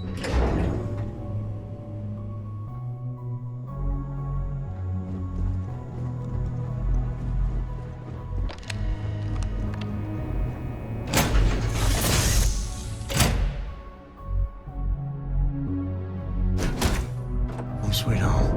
Sweet home.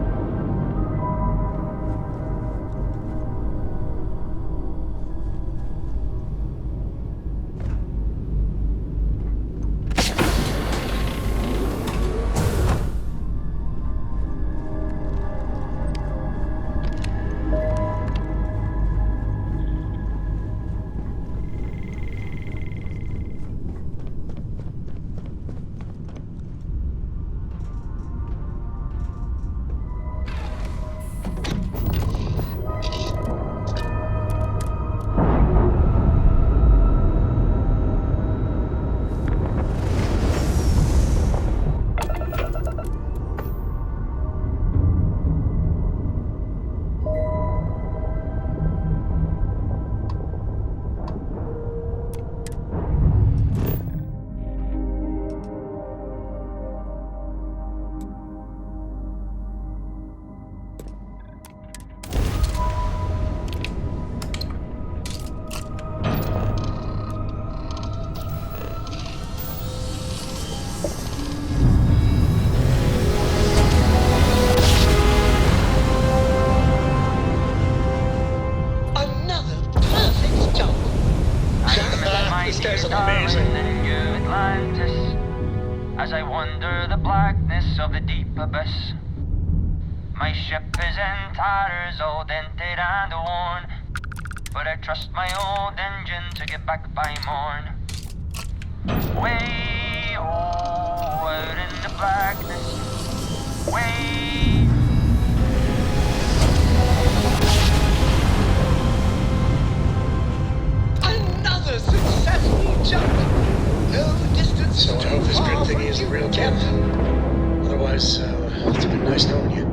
amazing. As I wander the blackness of the deep abyss, my ship is in tatters, all dented and worn, but I trust my old engine to get back by morn. Way out in the blackness, way. Another successful jump. No distance. So I hope this grid thingy is the real deal. Otherwise, it's been nice knowing you.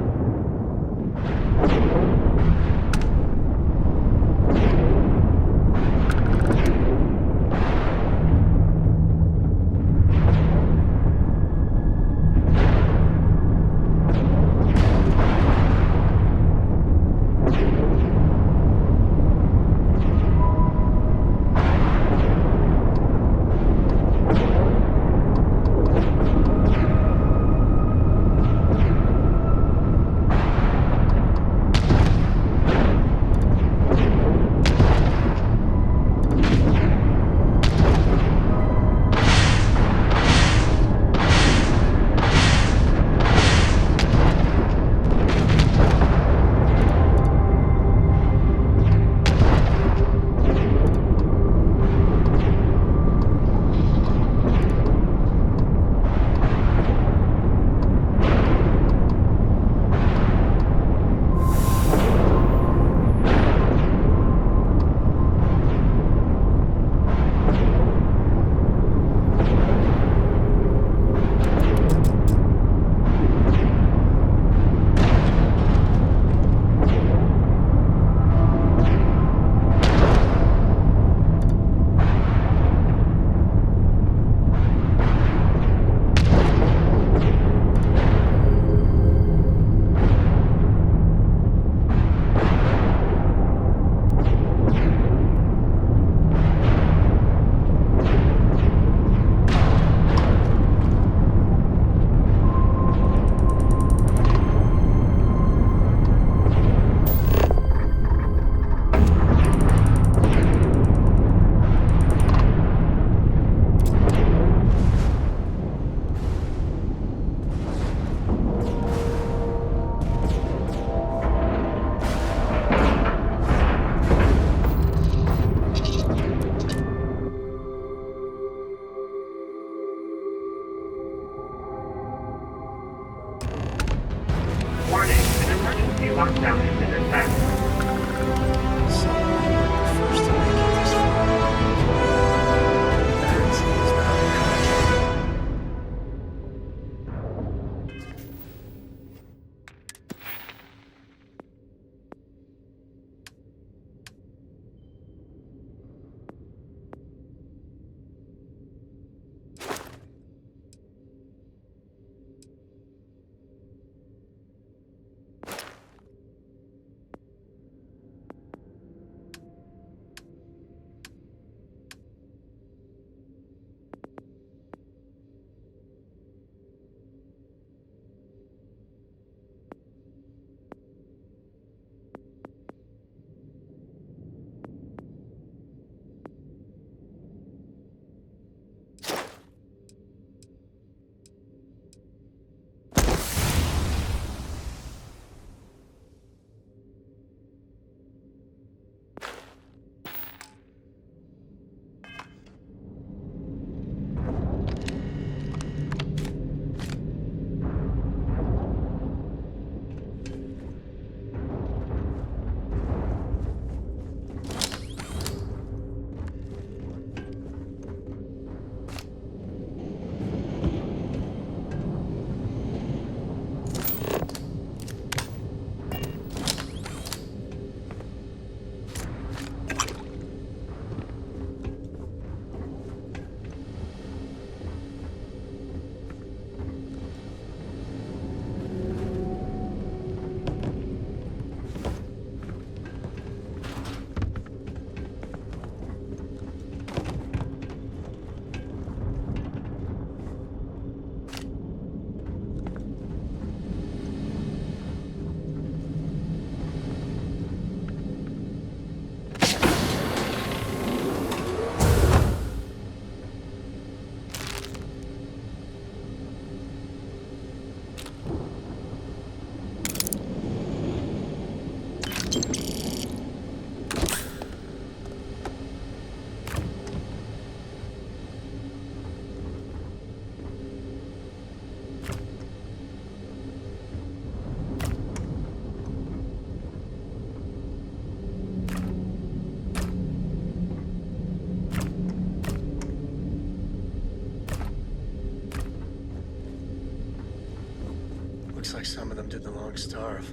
Looks like some of them did the long starve.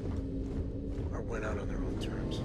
Or went out on their own terms.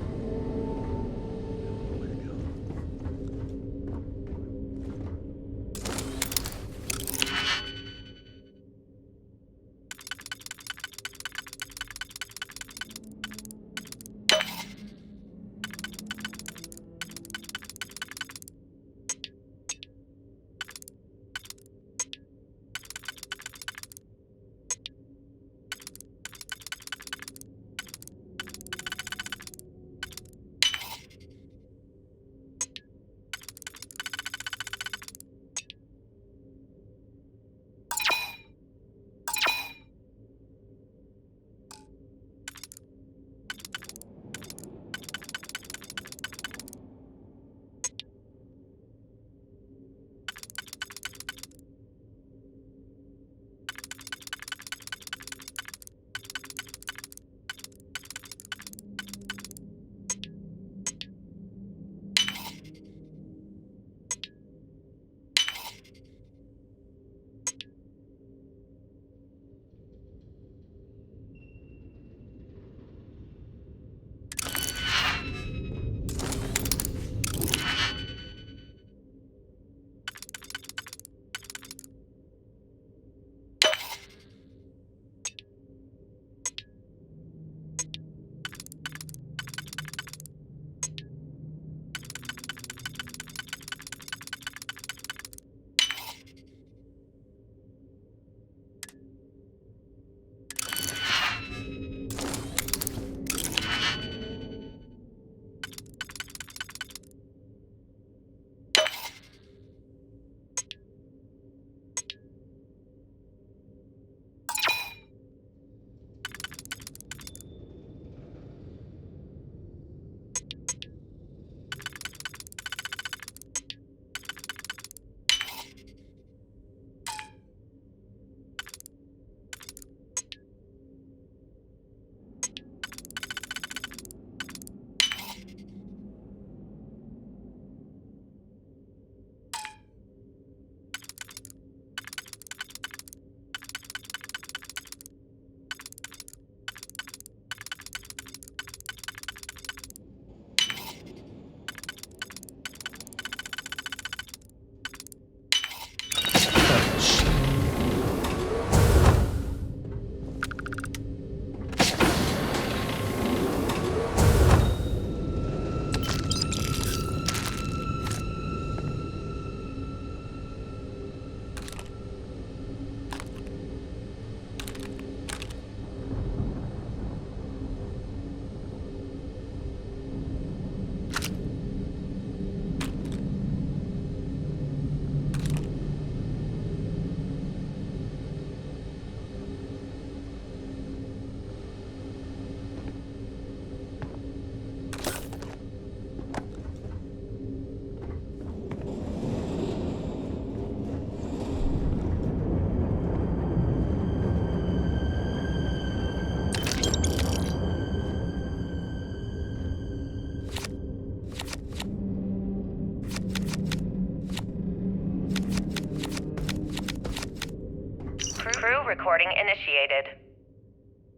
Recording initiated.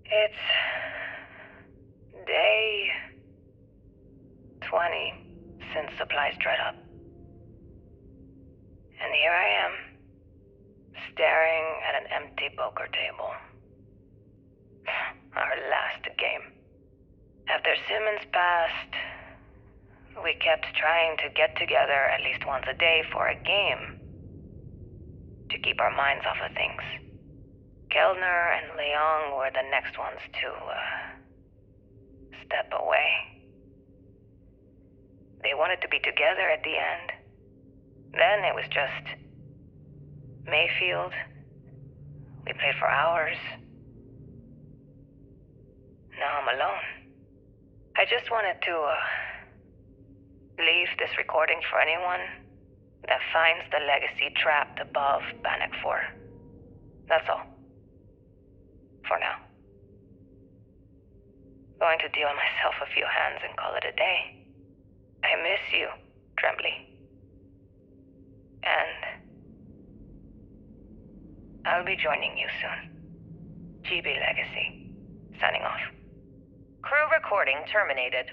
It's day 20 since supplies dried up. And here I am, staring at an empty poker table. Our last game. After Simmons passed, we kept trying to get together at least once a day for a game to keep our minds off of things. Kellner and Leong were the next ones to step away. They wanted to be together at the end. Then it was just Mayfield. We played for hours. Now I'm alone. I just wanted to leave this recording for anyone that finds the legacy trapped above Bannock 4. That's all. For now. Going to deal myself a few hands and call it a day. I miss you, Trembly. And I'll be joining you soon. GB Legacy. Signing off. Crew recording terminated.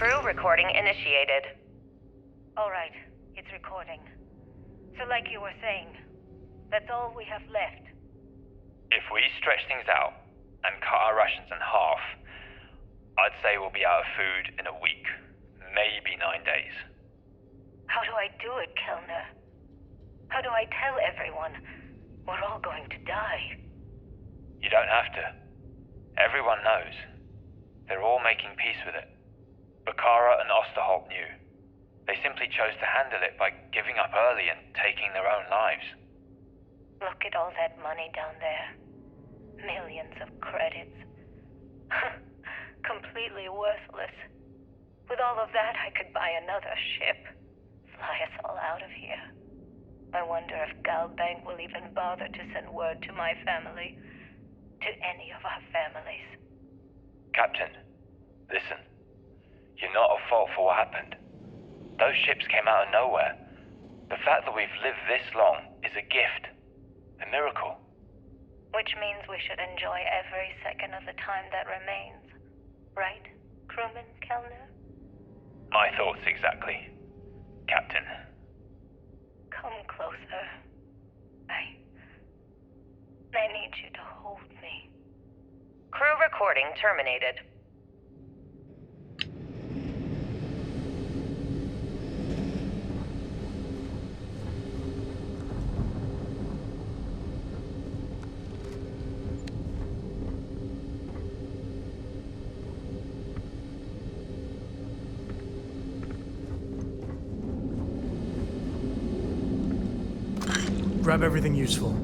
Crew recording initiated. Alright, it's recording. So like you were saying, that's all we have left. If we stretch things out and cut our rations in half, I'd say we'll be out of food in a week, maybe 9 days. How do I do it, Kellner? How do I tell everyone we're all going to die? You don't have to. Everyone knows. They're all making peace with it. Bakara and Osterholt knew. They simply chose to handle it by giving up early and taking their own lives. Look at all that money down there. Millions of credits. Completely worthless. With all of that, I could buy another ship. Fly us all out of here. I wonder if Galbank will even bother to send word to my family. To any of our families. Captain, listen. You're not at fault for what happened. Those ships came out of nowhere. The fact that we've lived this long is a gift. A miracle. Which means we should enjoy every second of the time that remains. Right, crewman Kellner? My thoughts exactly, Captain. Come closer. I need you to hold me. Crew recording terminated. Grab everything useful.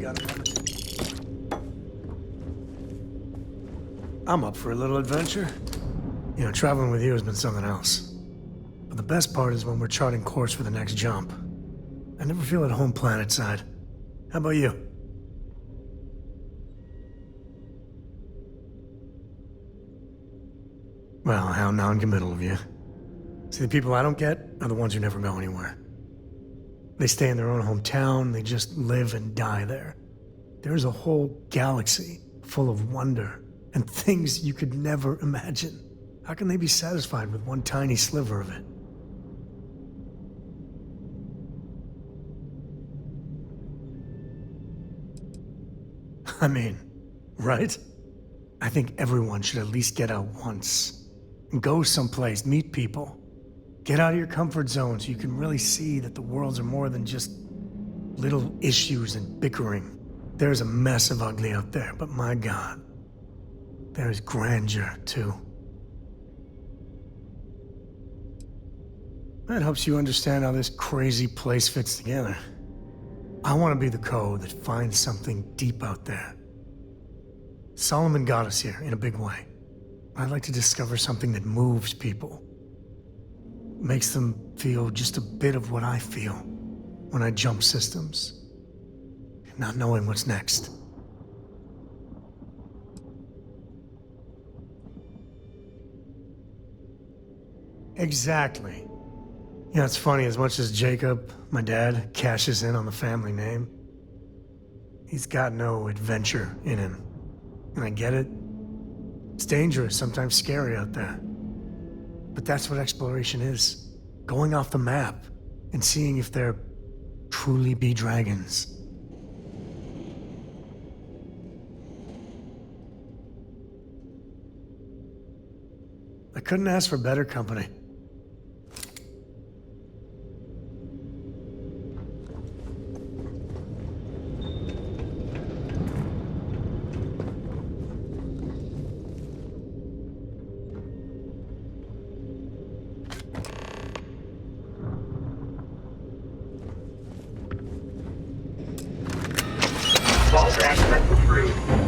got a moment? I'm up for a little adventure. You know, traveling with you has been something else. But the best part is when we're charting course for the next jump. I never feel at home planetside. How about you? Well, how non-committal of you. See, the people I don't get are the ones who never go anywhere. They stay in their own hometown, they just live and die there. There's a whole galaxy full of wonder and things you could never imagine. How can they be satisfied with one tiny sliver of it? I mean, right? I think everyone should at least get out once. And go someplace, meet people. Get out of your comfort zone so you can really see that the worlds are more than just little issues and bickering. There's a mess of ugly out there, but my God, there's grandeur too. That helps you understand how this crazy place fits together. I want to be the code that finds something deep out there. Solomon got us here in a big way. I'd like to discover something that moves people. Makes them feel just a bit of what I feel when I jump systems. Not knowing what's next. Exactly. You know, it's funny, as much as Jacob, my dad, cashes in on the family name, he's got no adventure in him. And I get it. It's dangerous, sometimes scary out there. But that's what exploration is. Going off the map and seeing if there truly be dragons. I couldn't ask for better company.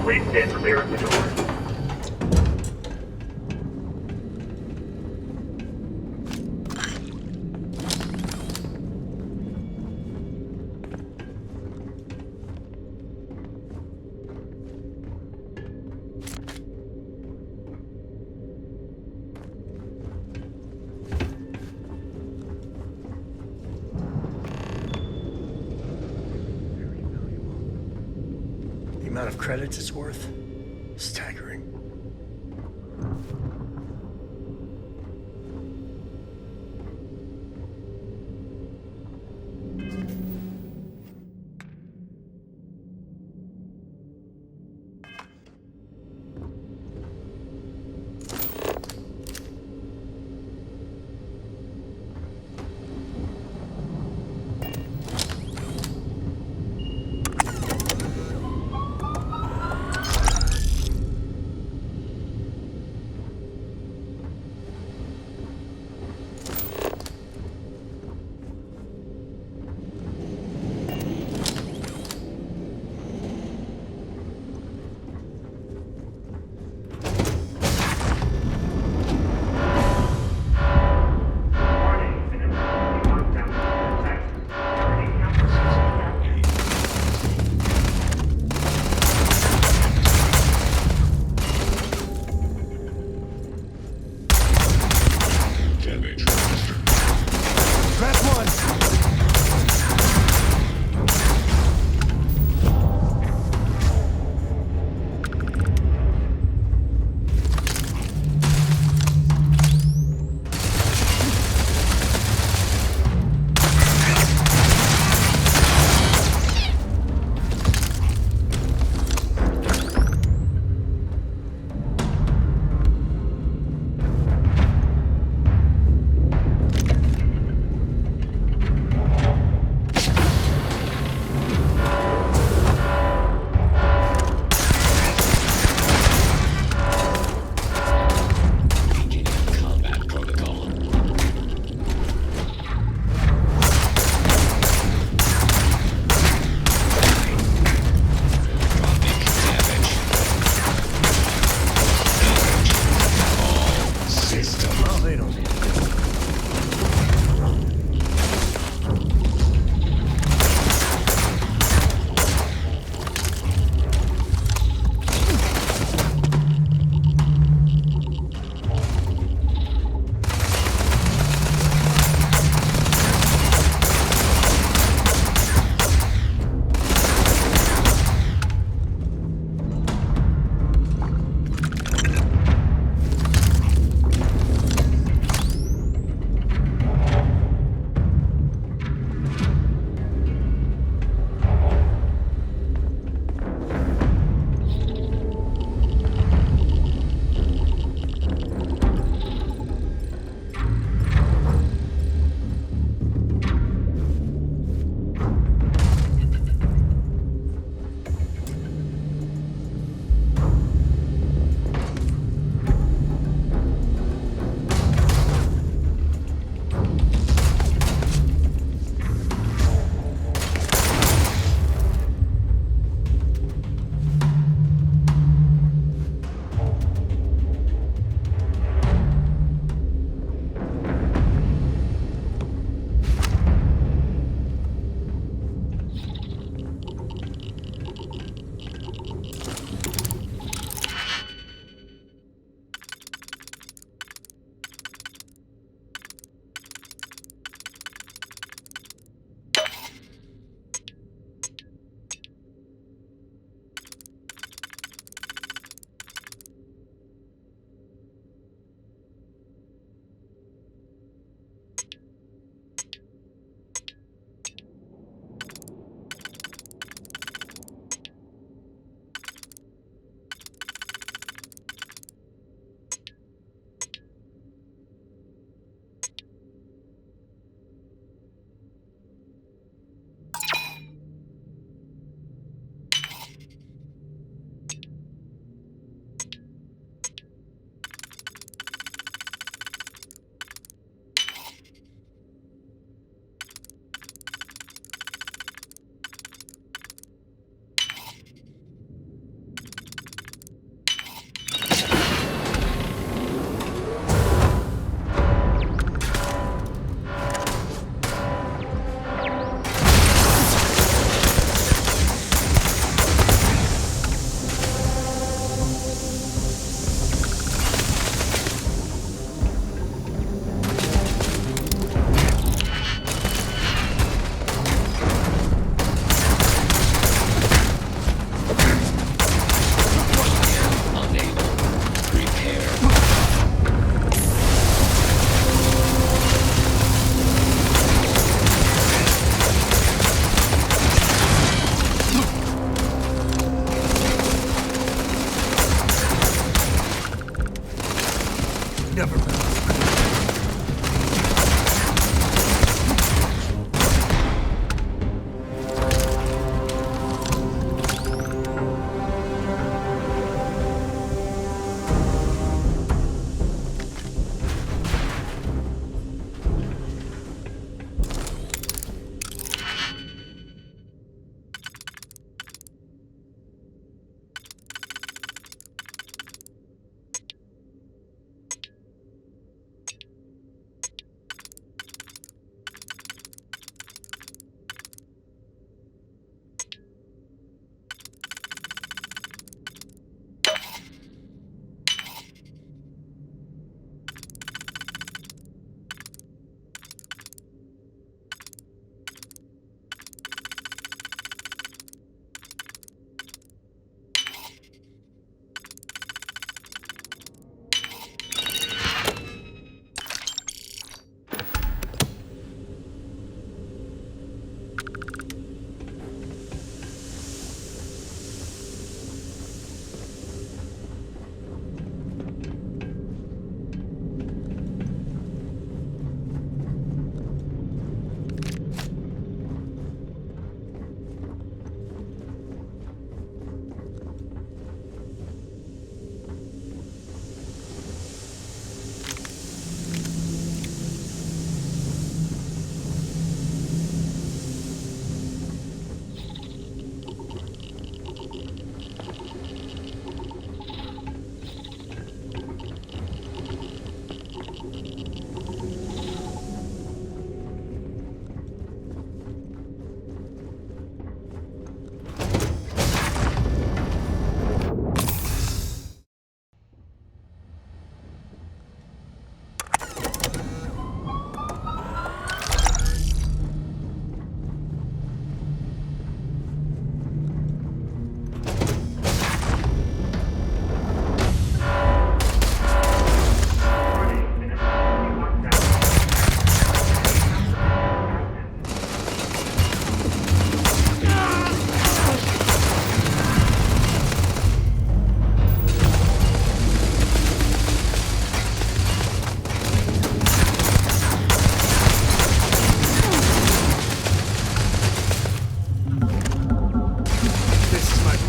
Please stand clear of the door. The amount of credits it's worth, staggering.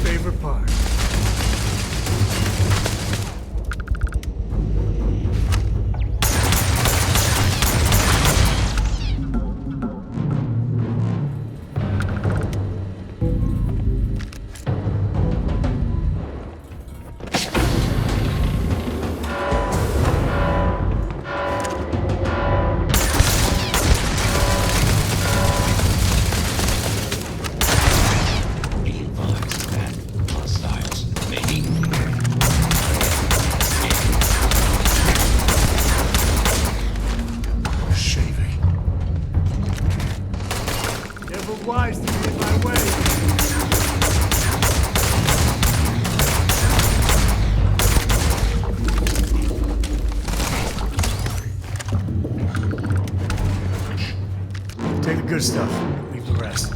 favorite part. Wise to be in my way. Take the good stuff, leave the rest.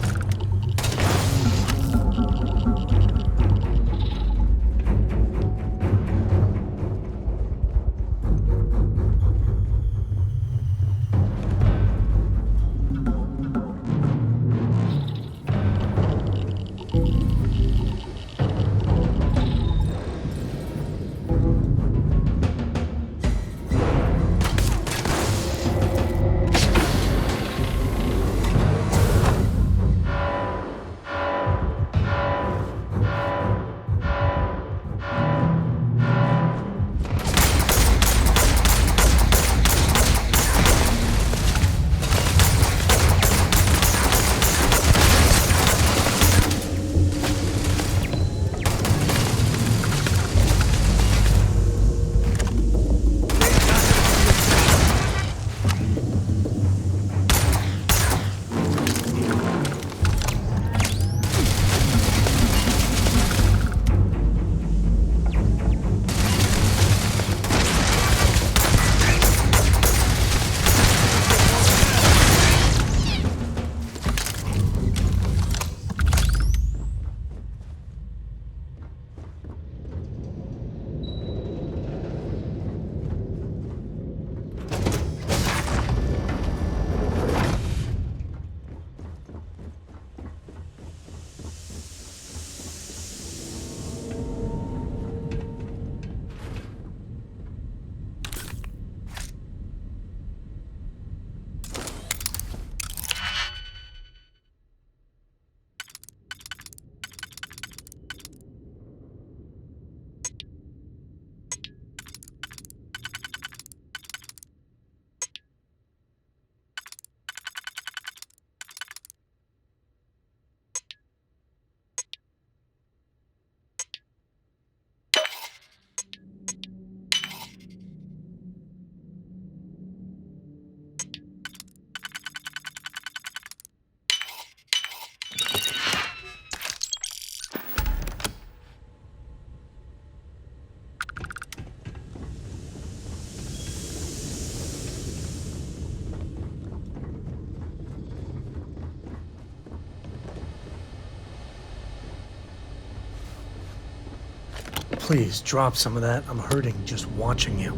Please, drop some of that. I'm hurting just watching you.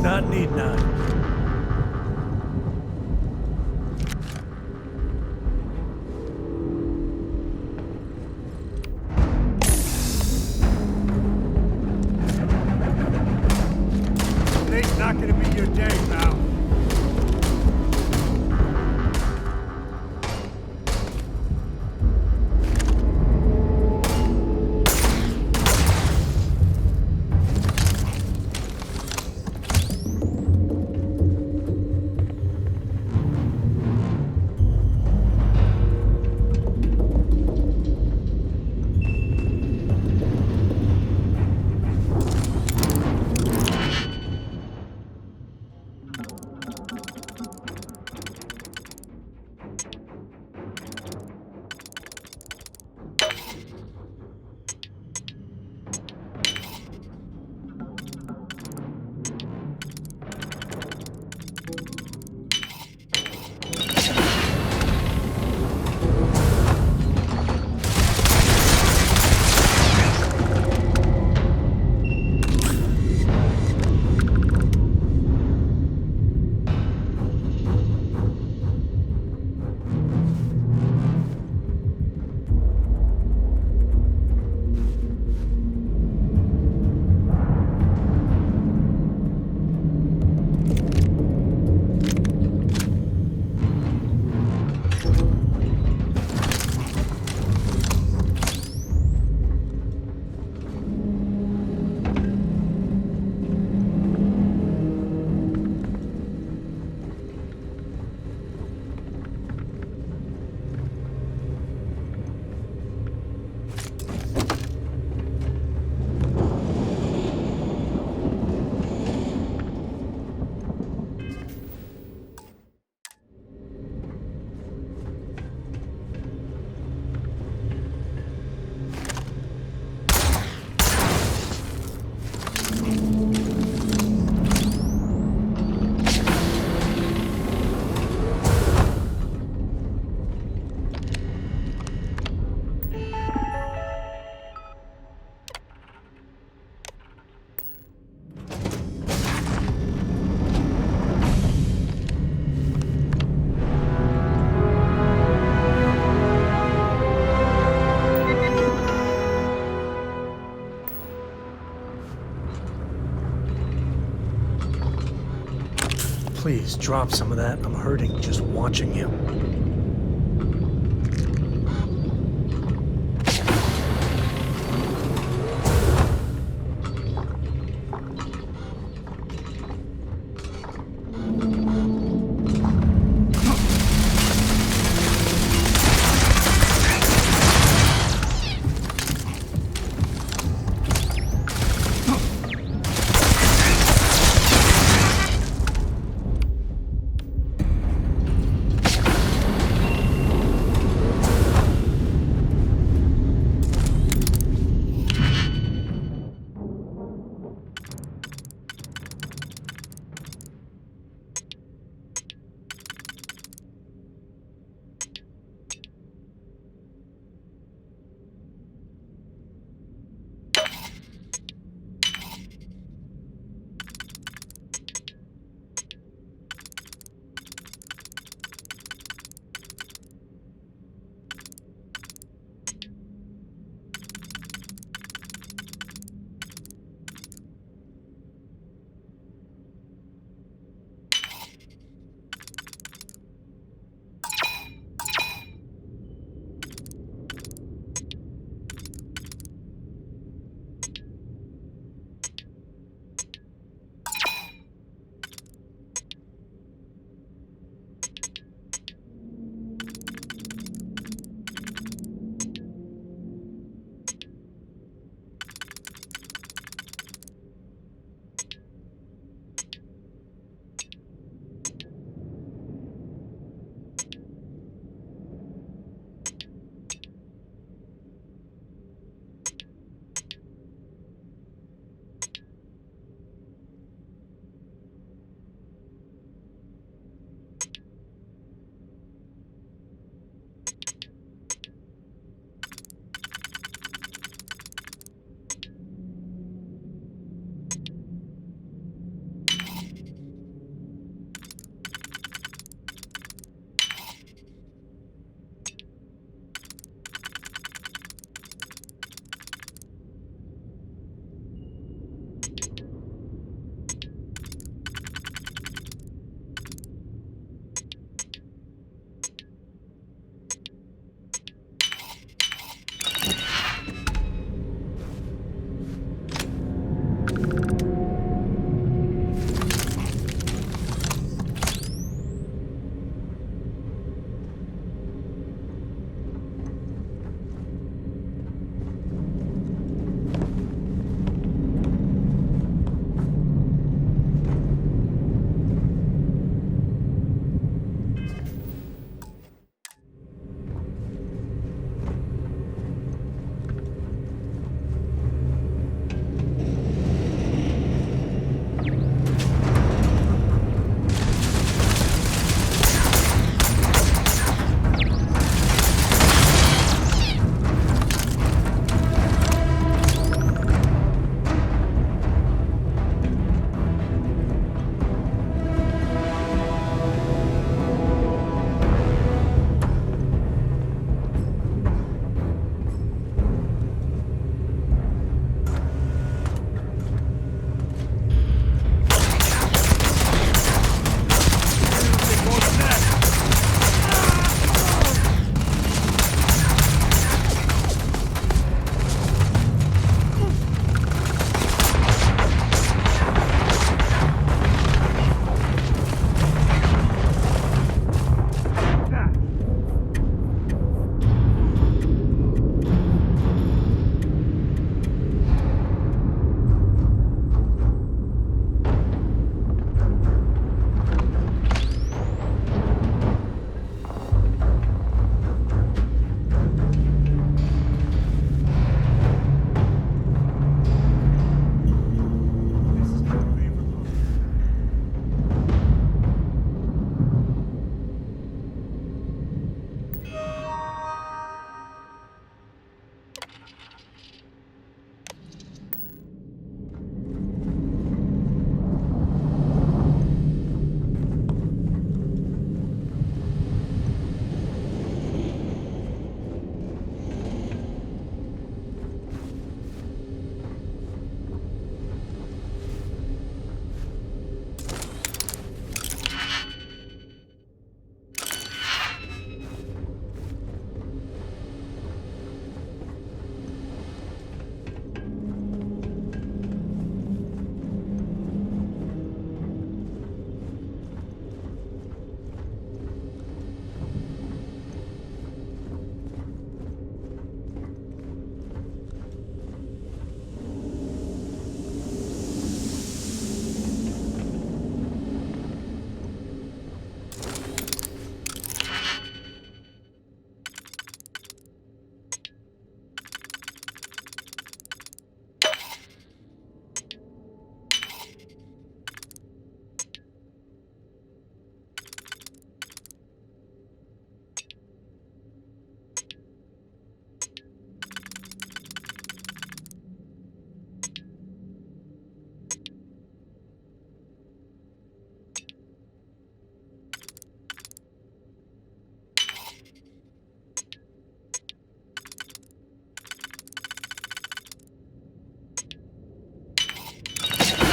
not, need not. Today's not gonna be your day, pal. Please, drop some of that. I'm hurting just watching you.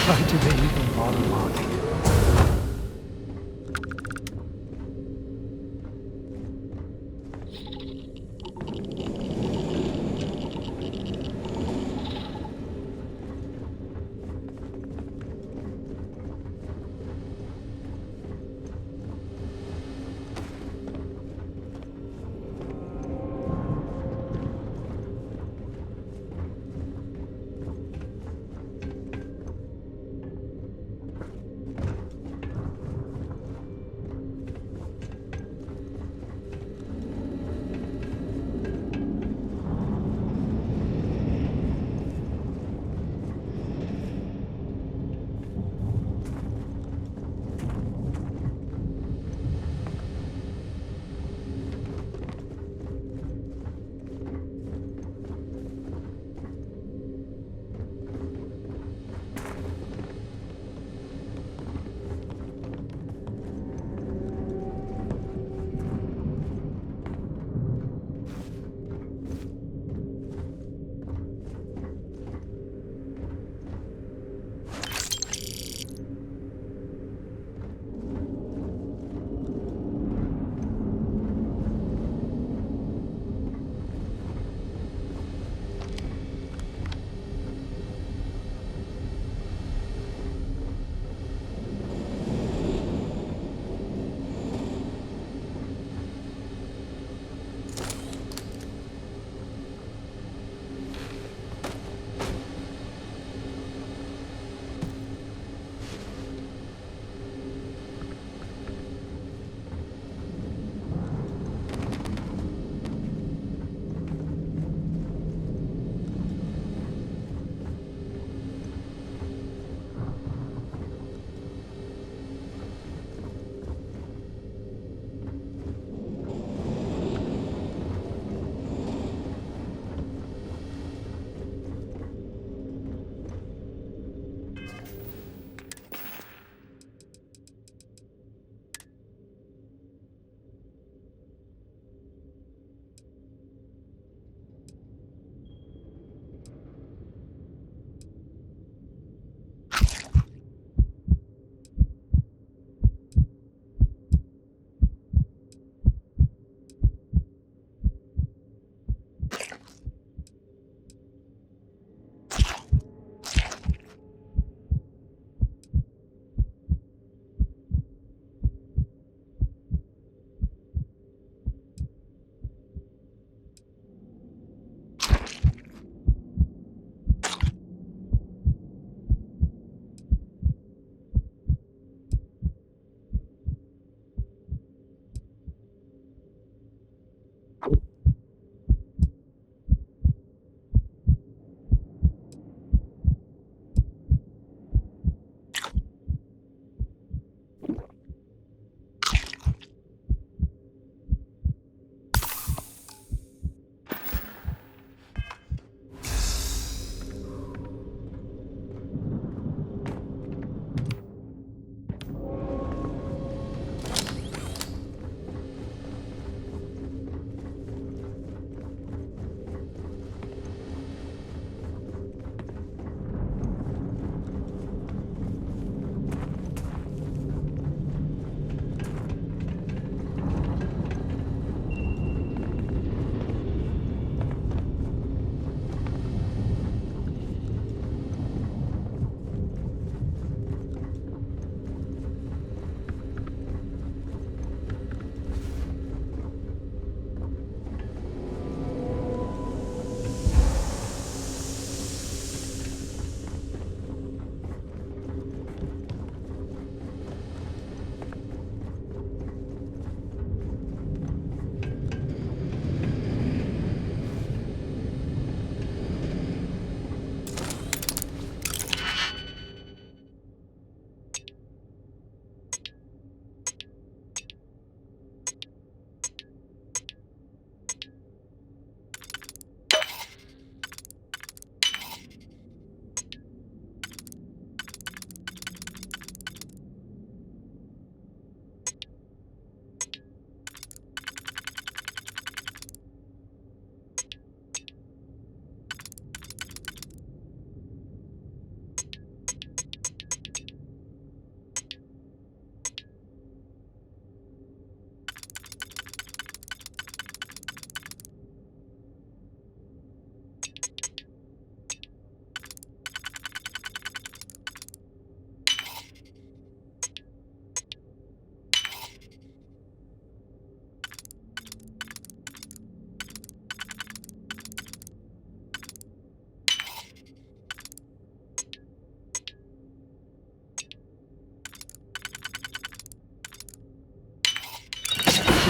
Why do they even bother locking it?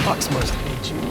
Fox must hate you.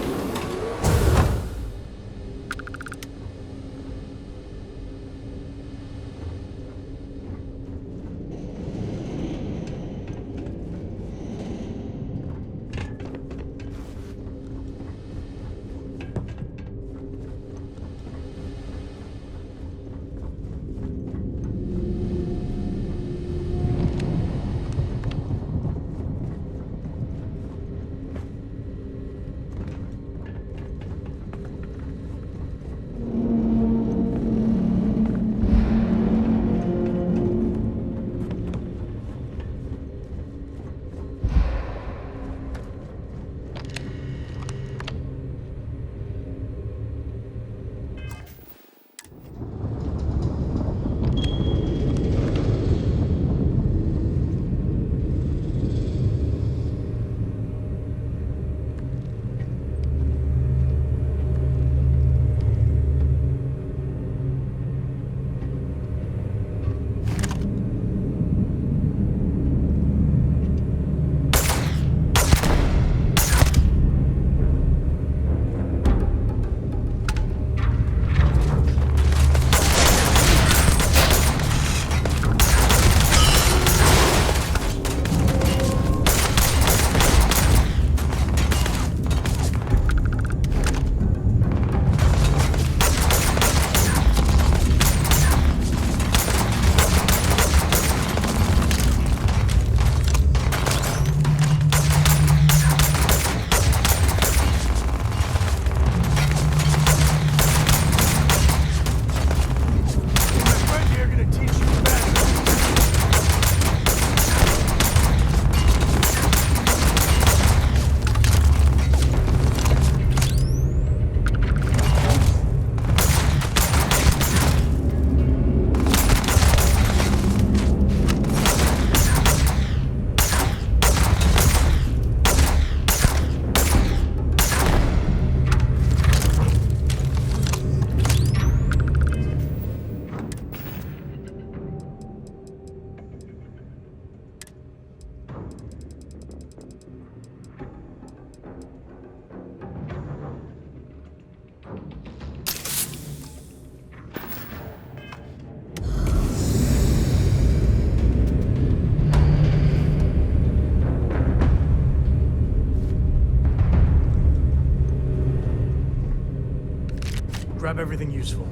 Grab everything useful.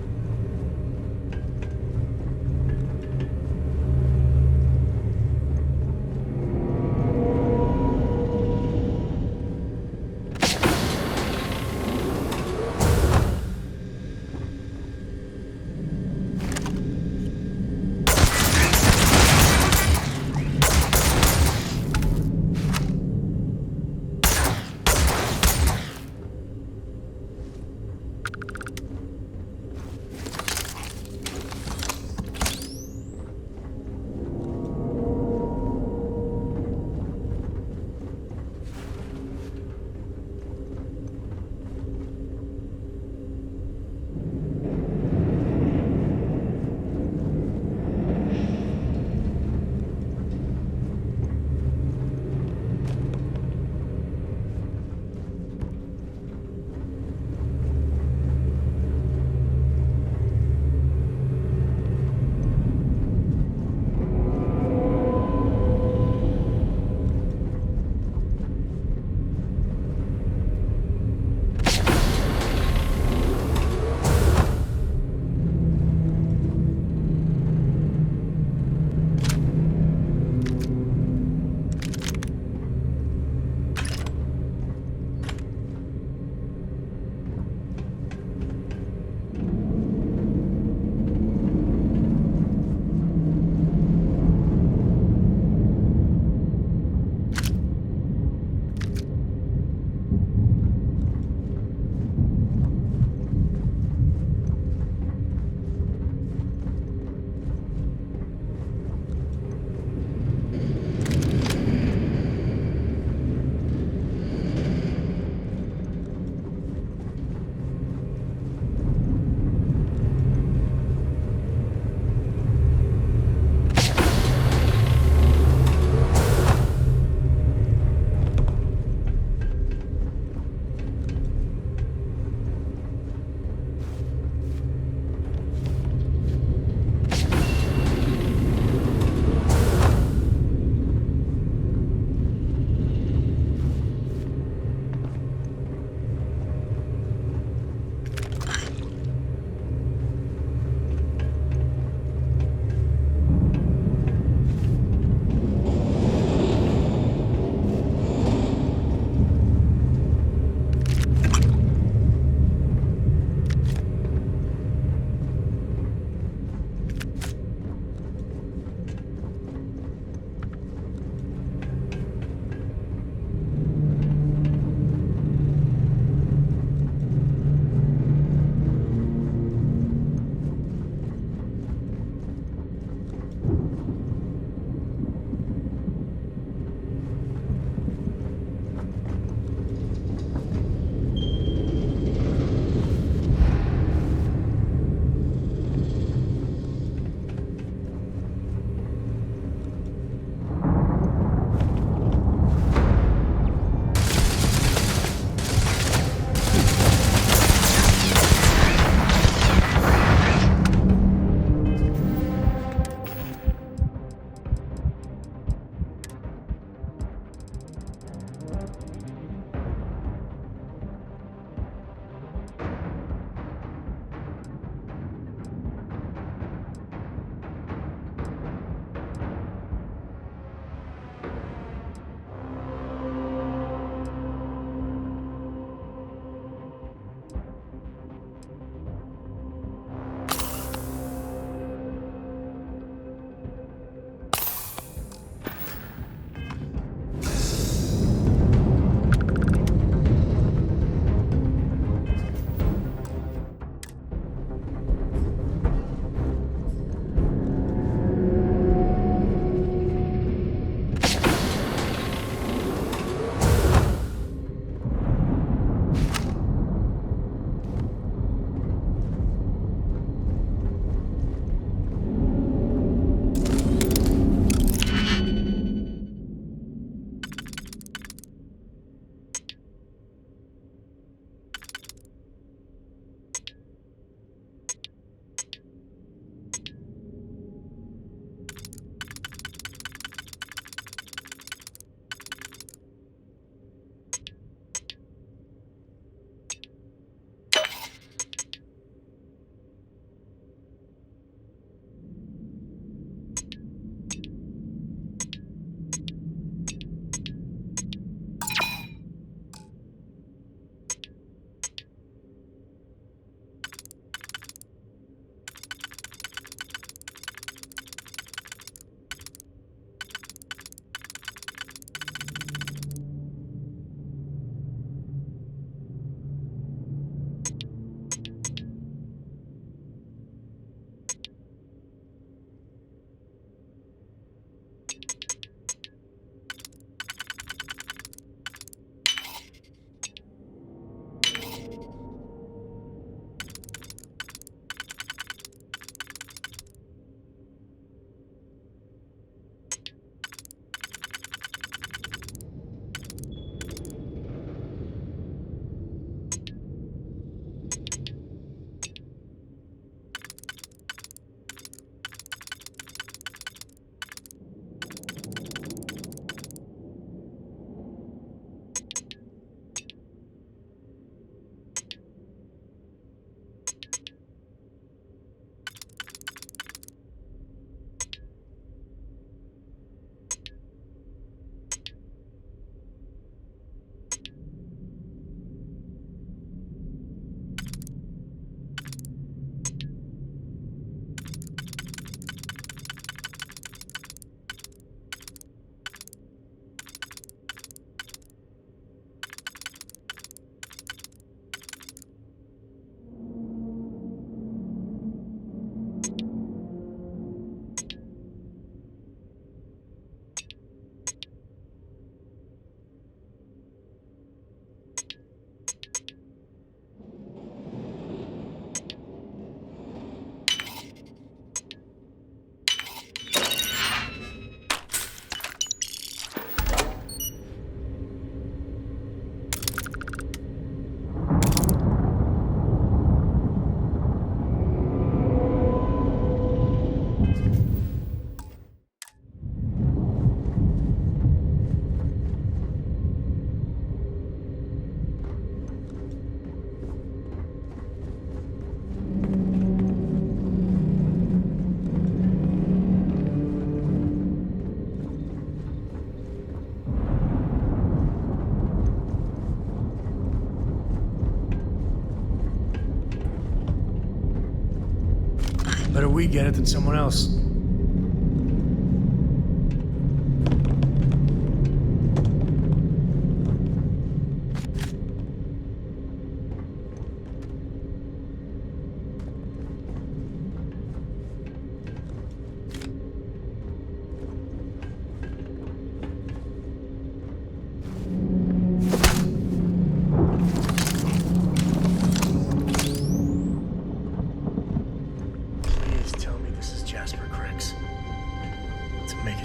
Better we get it than someone else.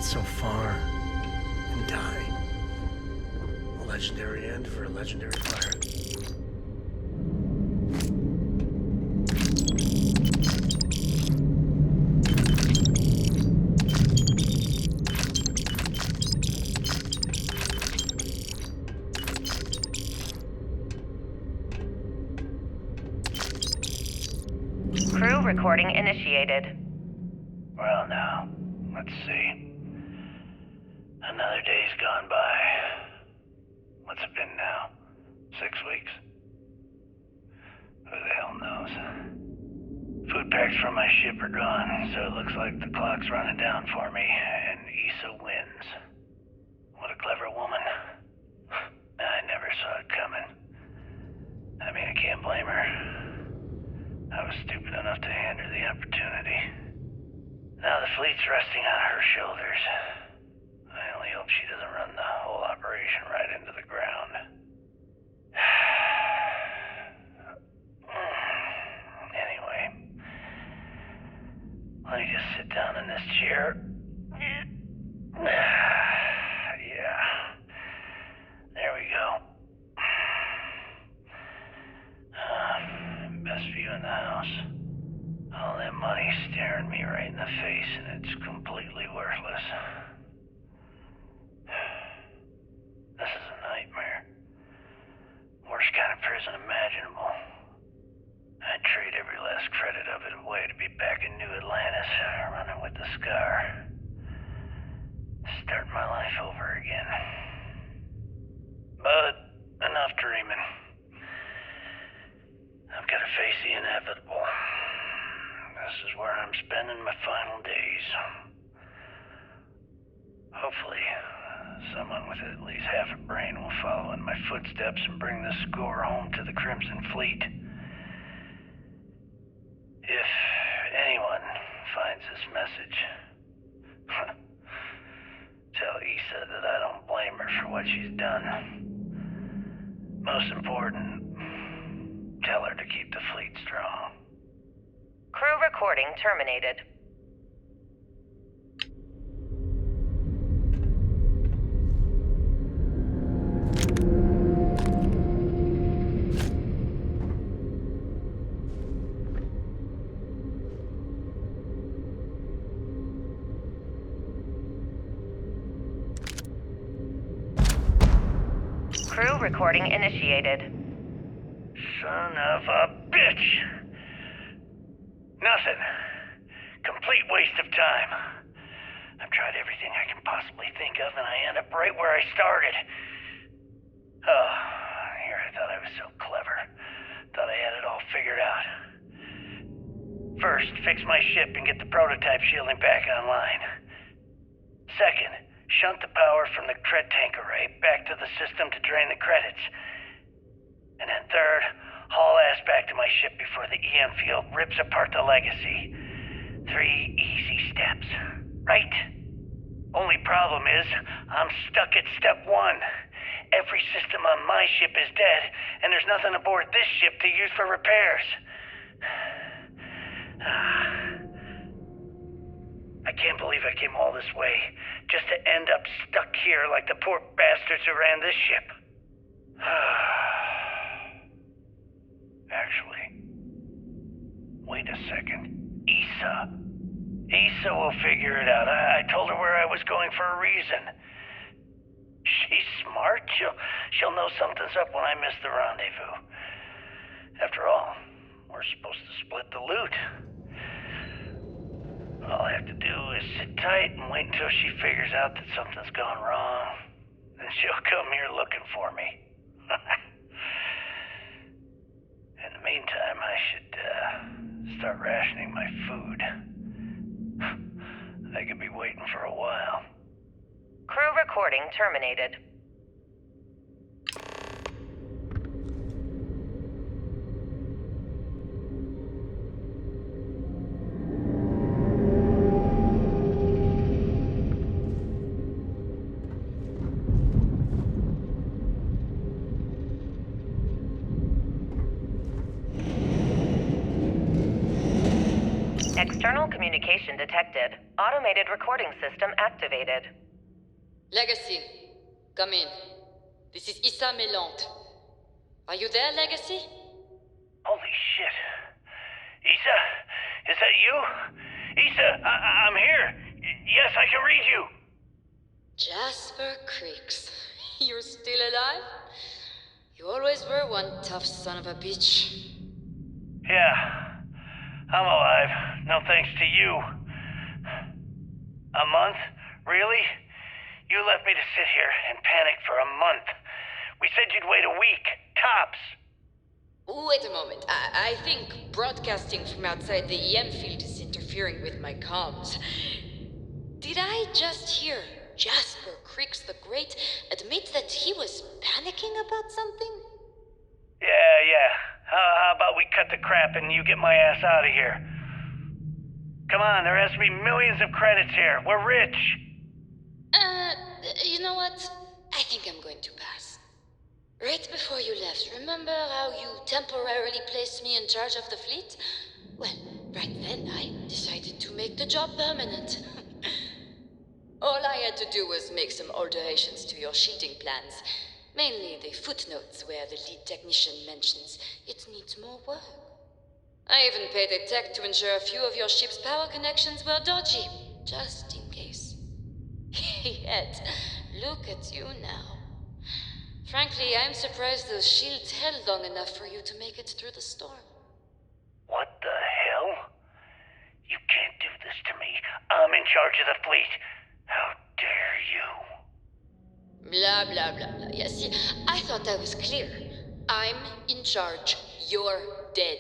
So far and die. A legendary end for a legendary fire. Crew recording initiated. Well, now, let's see. Another day's gone by. What's it been now? 6 weeks? Who the hell knows? Food packs from my ship are gone, so it looks like the clock's running down for me, and Issa wins. What a clever woman. I never saw it coming. I mean, I can't blame her. I was stupid enough to hand her the opportunity. Now the fleet's resting on her shoulders. I only hope she doesn't run the whole operation right into the ground. Anyway, let me just sit down in this chair. Yeah, there we go. Best view in the house. All that money staring me right in the face, and it's completely worthless. This is a nightmare. Worst kind of prison imaginable. I'd trade every last credit of it away to be back in New Atlantis, running with the Scar. Start my life over again. But enough dreaming. I've got to face the inevitable. This is where I'm spending my final days. Hopefully, someone with at least half a brain will follow in my footsteps and bring the score home to the Crimson Fleet. If anyone finds this message, tell Issa that I don't blame her for what she's done. Most important, tell her to keep the fleet strong. Crew recording terminated. Crew recording initiated. Son of a bitch! Nothing. Complete waste of time. I've tried everything I can possibly think of, and I end up right where I started. Oh, here I thought I was so clever. Thought I had it all figured out. First, fix my ship and get the prototype shielding back online. Second, shunt the power from the cred tank array back to the system to drain the credits. And then third, haul ass back to my ship before the EM field rips apart the legacy. 3 easy steps, right? Only problem is, I'm stuck at step 1. Every system on my ship is dead, and there's nothing aboard this ship to use for repairs. I can't believe I came all this way, just to end up stuck here like the poor bastards who ran this ship. Actually, wait a second. Issa will figure it out. I told her where I was going for a reason. She's smart. She'll know something's up when I miss the rendezvous. After all, we're supposed to split the loot. All I have to do is sit tight and wait until she figures out that something's gone wrong. Then she'll come here looking for me. In the meantime, I should start rationing my food. I could be waiting for a while. Crew recording terminated. External communication detected. Automated recording system activated. Legacy, come in. This is Issa Melant. Are you there, Legacy? Holy shit. Issa, is that you? Issa, I'm here. Yes, I can read you. Jasper Creeks. You're still alive? You always were one tough son of a bitch. Yeah, I'm alive. No thanks to you. A month? Really? You left me to sit here and panic for a month. We said you'd wait a week, tops. Wait a moment. I think broadcasting from outside the EM field is interfering with my comms. Did I just hear Jasper Creeks the Great admit that he was panicking about something? Yeah. How about we cut the crap and you get my ass out of here? Come on, there has to be millions of credits here. We're rich. You know what? I think I'm going to pass. Right before you left, remember how you temporarily placed me in charge of the fleet? Well, right then I decided to make the job permanent. All I had to do was make some alterations to your sheeting plans. Mainly the footnotes where the lead technician mentions it needs more work. I even paid a tech to ensure a few of your ship's power connections were dodgy, just in case. Yet, look at you now. Frankly, I'm surprised those shields held long enough for you to make it through the storm. What the hell? You can't do this to me. I'm in charge of the fleet. How dare you? Blah, blah, blah, blah. Yeah, see, I thought that was clear. I'm in charge. You're dead.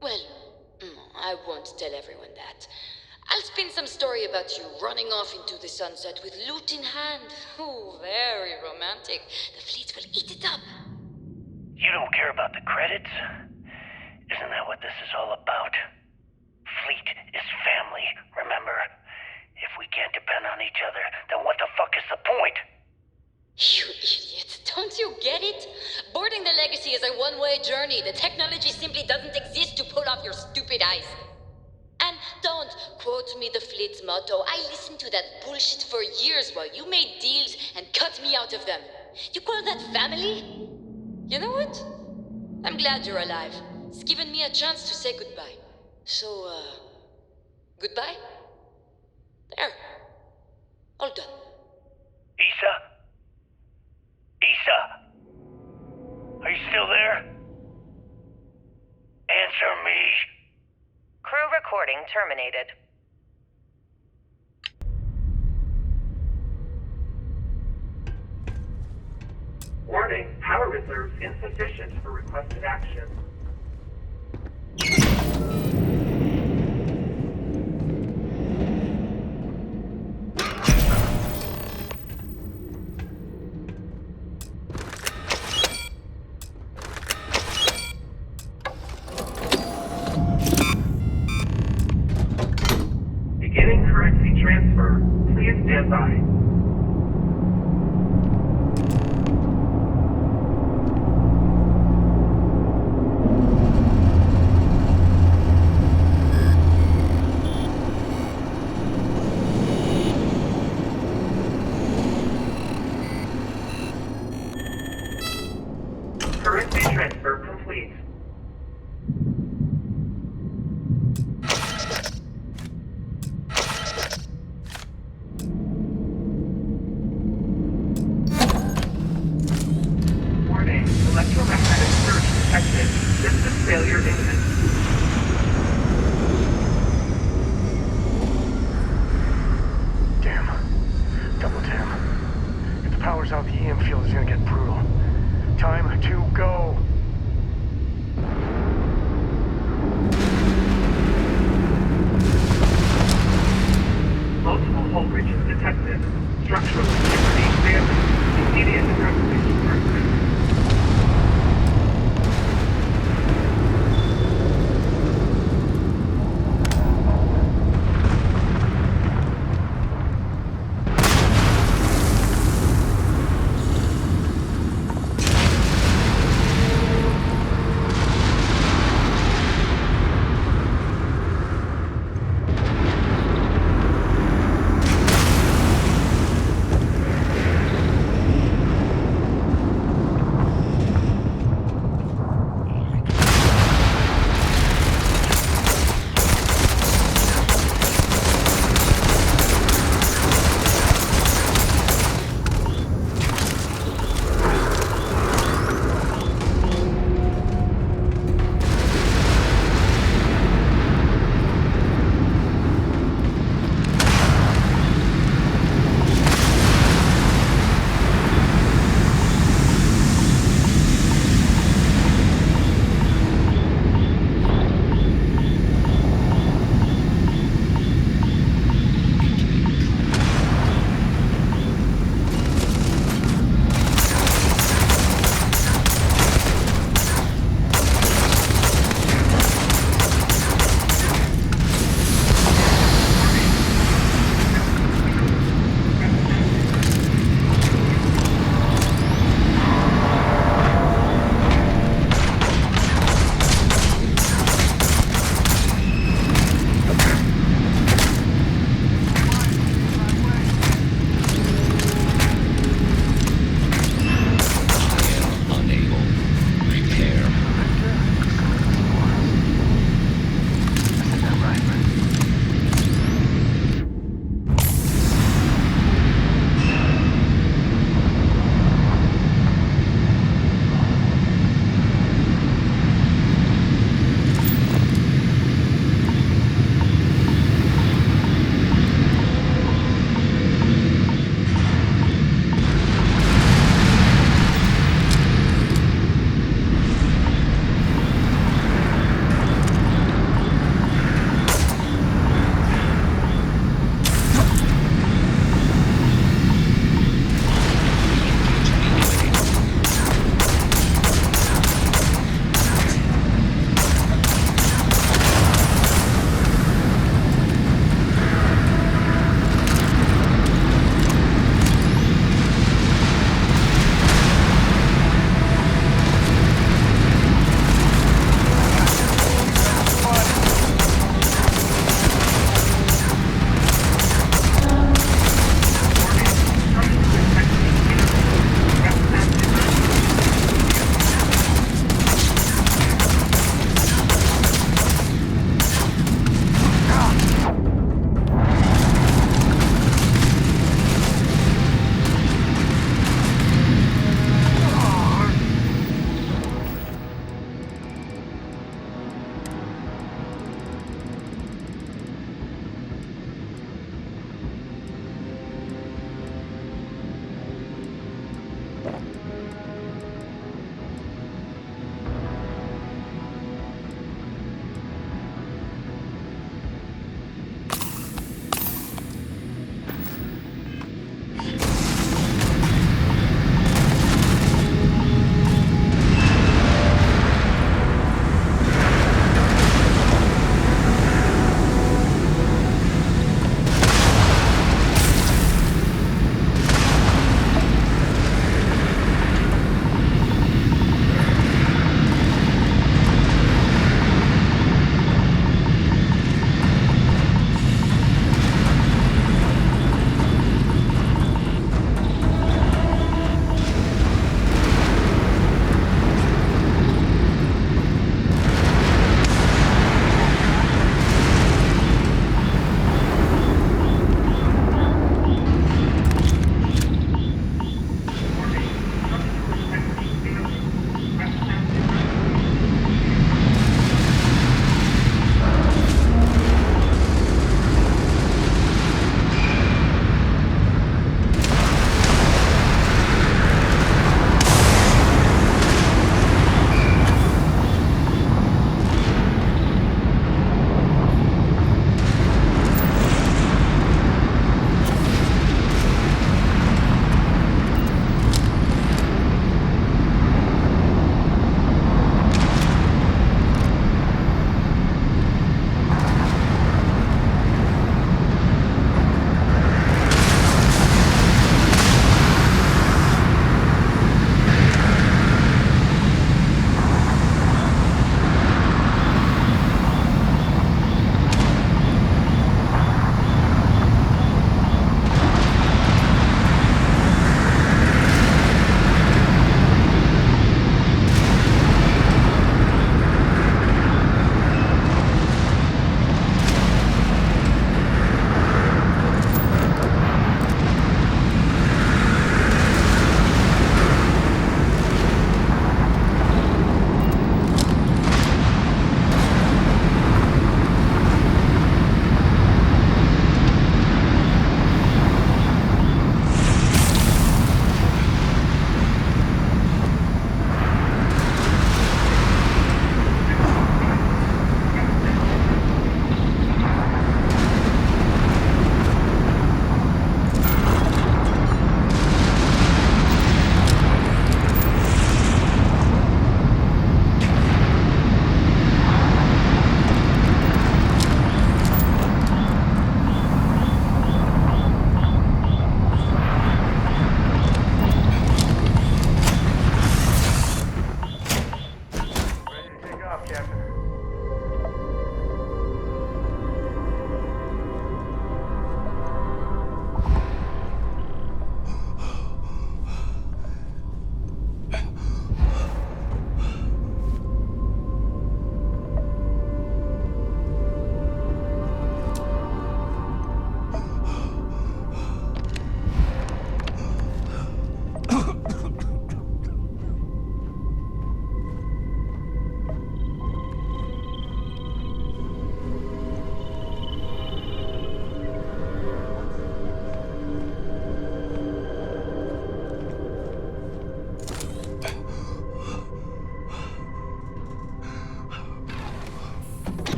Well, I won't tell everyone that. I'll spin some story about you running off into the sunset with loot in hand. Oh, very romantic. The fleet will eat it up. You don't care about the credits? Isn't that what this is all about? Fleet is family, remember? If we can't depend on each other, then what the fuck is the point? You idiot. Don't you get it? Boarding the Legacy is a one-way journey. The technology simply doesn't exist to pull off your stupid eyes. And don't quote me the fleet's motto. I listened to that bullshit for years while you made deals and cut me out of them. You call that family? You know what? I'm glad you're alive. It's given me a chance to say goodbye. So, goodbye? There. All done. Issa? Issa? Are you still there? Answer me. Crew recording terminated. Warning, power reserves insufficient for requested action. Beginning currency transfer. Please stand by. Currency transfer complete. Warning, electromagnetic surge detected. System failure imminent. Damn. Double damn. If the power's out, the EM field is gonna get brutal. Time to go. culprit is detected. Structural integrity examined. Immediate evacuation recommended.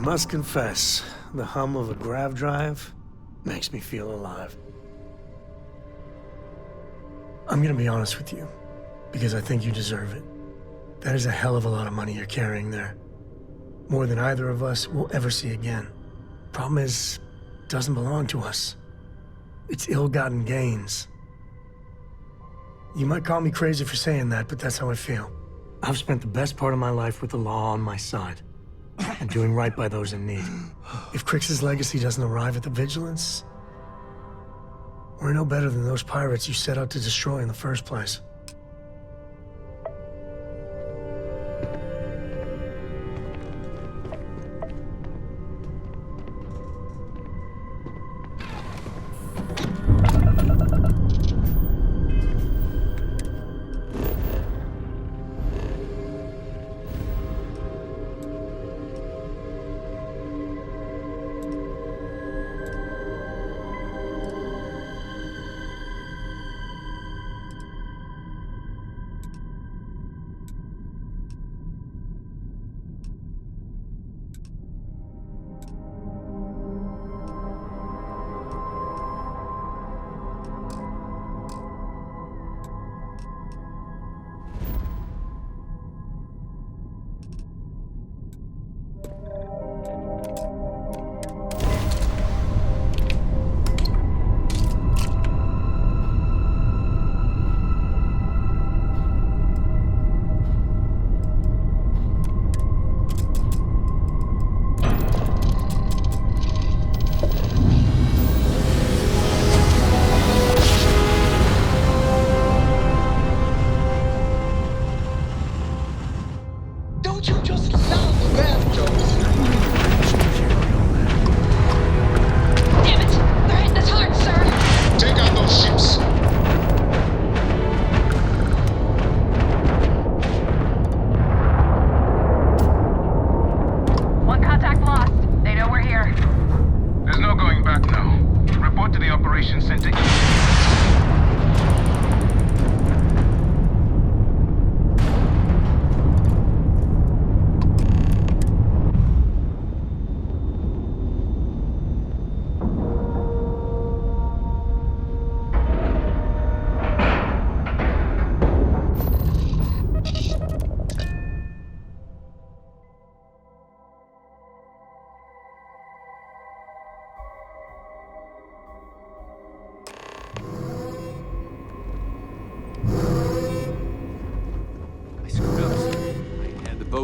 must confess, the hum of a grav drive makes me feel alive. I'm gonna be honest with you, because I think you deserve it. That is a hell of a lot of money you're carrying there. More than either of us will ever see again. Problem is, it doesn't belong to us. It's ill-gotten gains. You might call me crazy for saying that, but that's how I feel. I've spent the best part of my life with the law on my side, and doing right by those in need. If Crix's legacy doesn't arrive at the Vigilance, we're no better than those pirates you set out to destroy in the first place.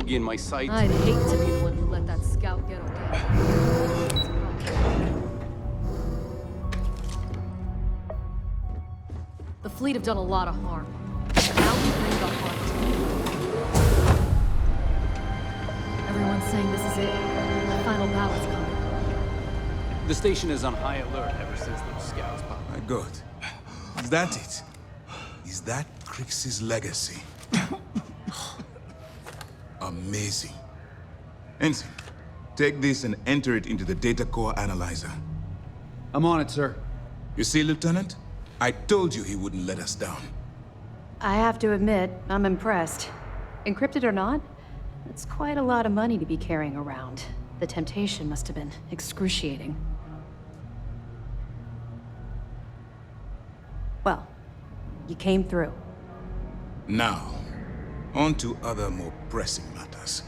In my sight. I'd hate to be the one who let that scout get away. The fleet have done a lot of harm. Now we bring the heart. Everyone's saying this is it. The final battle's coming. The station is on high alert ever since those scouts popped. My God. Is that it? Is that Crix's legacy? Amazing. Ensign, take this and enter it into the data core analyzer. I'm on it, sir. You see, Lieutenant? I told you he wouldn't let us down. I have to admit, I'm impressed. Encrypted or not, it's quite a lot of money to be carrying around. The temptation must have been excruciating. Well, you came through. Now, on to other more pressing matters.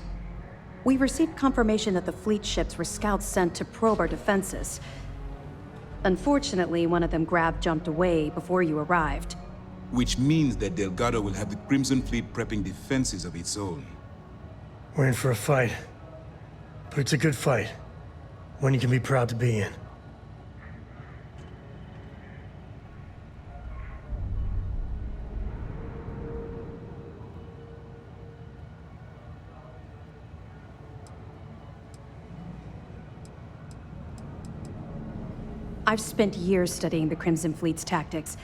We received confirmation that the fleet ships were scouts sent to probe our defenses. Unfortunately, one of them jumped away before you arrived. Which means that Delgado will have the Crimson Fleet prepping defenses of its own. We're in for a fight. But it's a good fight. One you can be proud to be in. I've spent years studying the Crimson Fleet's tactics.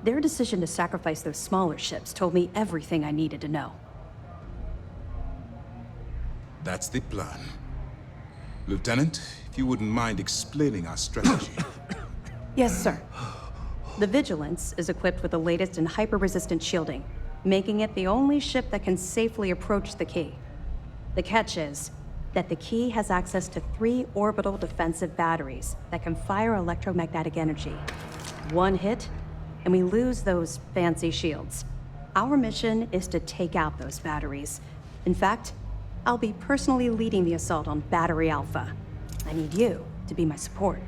Their decision to sacrifice those smaller ships told me everything I needed to know. That's the plan. Lieutenant, if you wouldn't mind explaining our strategy. Yes, sir. The Vigilance is equipped with the latest in hyper-resistant shielding, making it the only ship that can safely approach the key. The catch is, that the key has access to 3 orbital defensive batteries that can fire electromagnetic energy. One hit, and we lose those fancy shields. Our mission is to take out those batteries. In fact, I'll be personally leading the assault on Battery Alpha. I need you to be my support.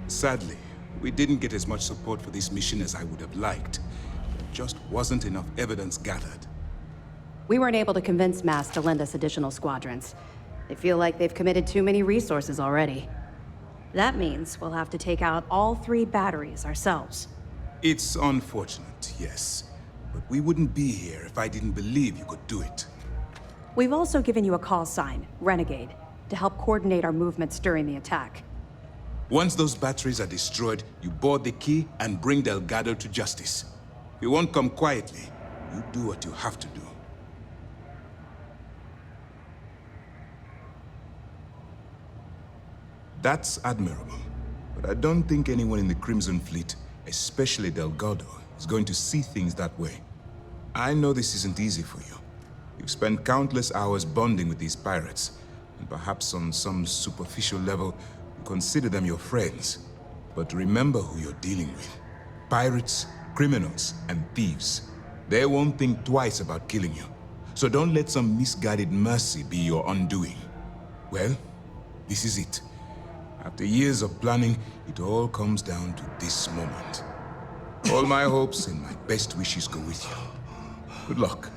Sadly, we didn't get as much support for this mission as I would have liked. There just wasn't enough evidence gathered. We weren't able to convince MAS to lend us additional squadrons. They feel like they've committed too many resources already. That means we'll have to take out all 3 batteries ourselves. It's unfortunate, yes. But we wouldn't be here if I didn't believe you could do it. We've also given you a call sign, Renegade, to help coordinate our movements during the attack. Once those batteries are destroyed, you board the key and bring Delgado to justice. If you won't come quietly, you do what you have to do. That's admirable, but I don't think anyone in the Crimson Fleet, especially Delgado, is going to see things that way. I know this isn't easy for you. You've spent countless hours bonding with these pirates, and perhaps on some superficial level, you consider them your friends. But remember who you're dealing with. Pirates, criminals, and thieves. They won't think twice about killing you. So don't let some misguided mercy be your undoing. Well, this is it. After years of planning, it all comes down to this moment. All my hopes and my best wishes go with you. Good luck.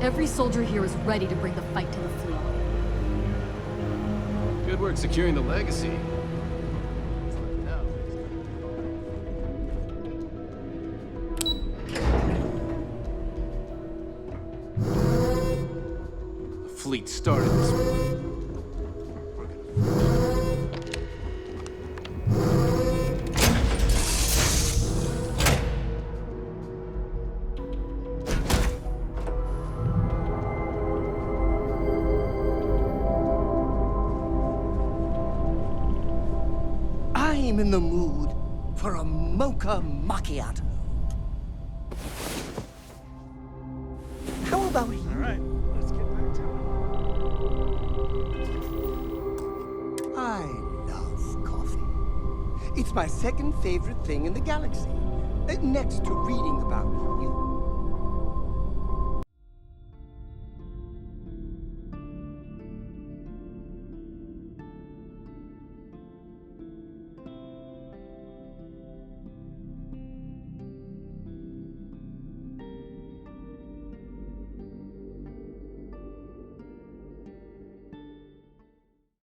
Every soldier here is ready to bring the fight to the fleet. Good work securing the legacy. The fleet started this way. I'm in the mood for a mocha macchiato. How about you? All right, let's get back to it. I love coffee. It's my second favorite thing in the galaxy, next to reading about